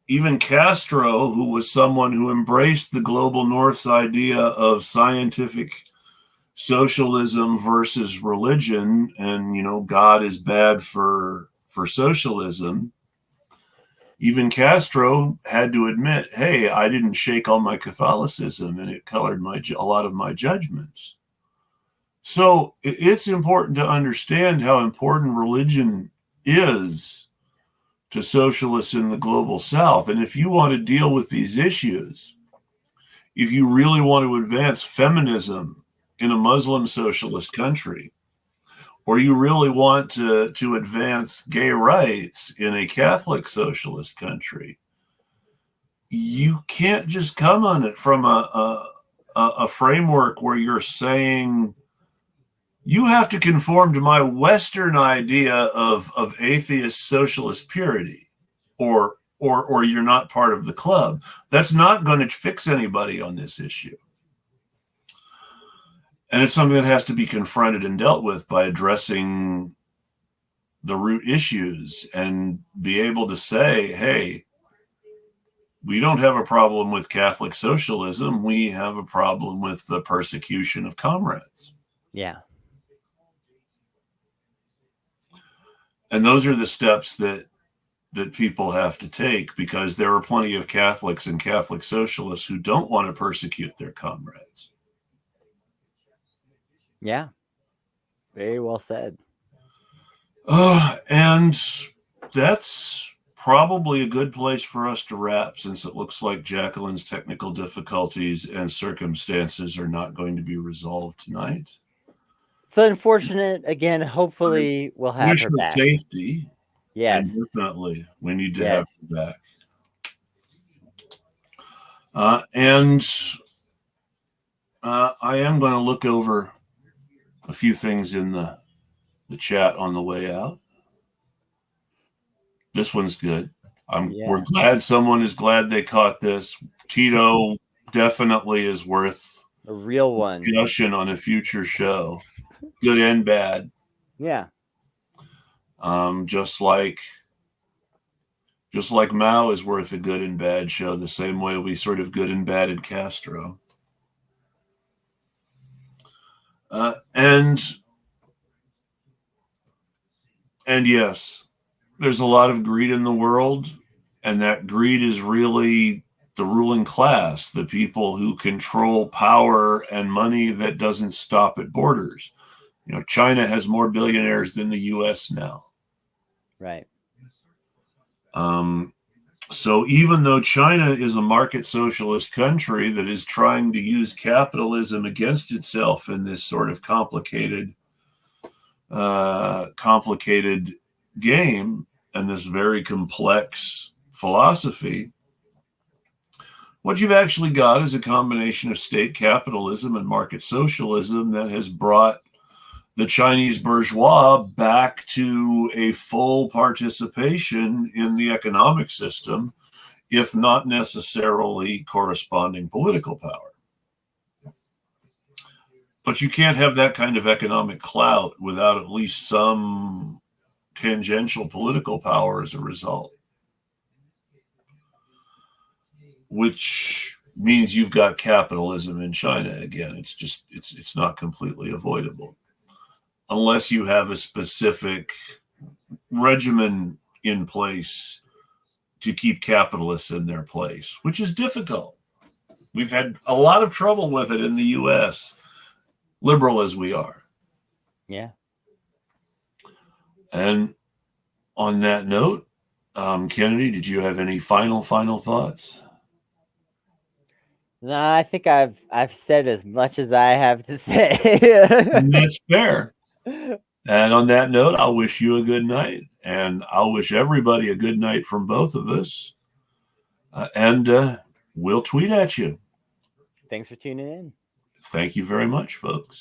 Even Castro, who was someone who embraced the global North's idea of scientific socialism versus religion, and God is bad for socialism. Even Castro had to admit, hey, I didn't shake all my Catholicism, and it colored a lot of my judgments. So it's important to understand how important religion is to socialists in the global South. And if you want to deal with these issues, if you really want to advance feminism in a Muslim socialist country, or you really want to advance gay rights in a Catholic socialist country, you can't just come on it from a framework where you're saying you have to conform to my Western idea of atheist socialist purity, or you're not part of the club. That's not going to fix anybody on this issue. And it's something that has to be confronted and dealt with by addressing the root issues and be able to say, hey, we don't have a problem with Catholic socialism. We have a problem with the persecution of comrades. Yeah. And those are the steps that people have to take, because there are plenty of Catholics and Catholic socialists who don't want to persecute their comrades. Yeah. Very well said. And that's probably a good place for us to wrap, since it looks like Jacqueline's technical difficulties and circumstances are not going to be resolved tonight. It's unfortunate. Again, hopefully we'll have Wish her her back. safety. Yes. And definitely, we need to have her back. And I am going to look over a few things in the chat on the way out. This one's good. We're glad someone is glad they caught this. Tito definitely is worth a real one discussion on a future show, good and bad. Yeah. Just like Mao is worth a good and bad show, the same way we sort of good and bad in Castro. And yes, there's a lot of greed in the world, and that greed is really the ruling class, the people who control power and money that doesn't stop at borders. China has more billionaires than the U.S. now. Right. So even though China is a market socialist country that is trying to use capitalism against itself in this sort of complicated game and this very complex philosophy, what you've actually got is a combination of state capitalism and market socialism that has brought the Chinese bourgeois back to a full participation in the economic system, if not necessarily corresponding political power. But you can't have that kind of economic clout without at least some tangential political power as a result, which means you've got capitalism in China again. It's not completely avoidable unless you have a specific regimen in place to keep capitalists in their place, which is difficult. We've had a lot of trouble with it in the U.S., liberal as we are. Yeah. And on that note, Kennedy, did you have any final thoughts? No, I think I've said as much as I have to say. That's fair. And on that note, I'll wish you a good night, and I'll wish everybody a good night from both of us. And we'll tweet at you. Thanks for tuning in. Thank you very much, folks.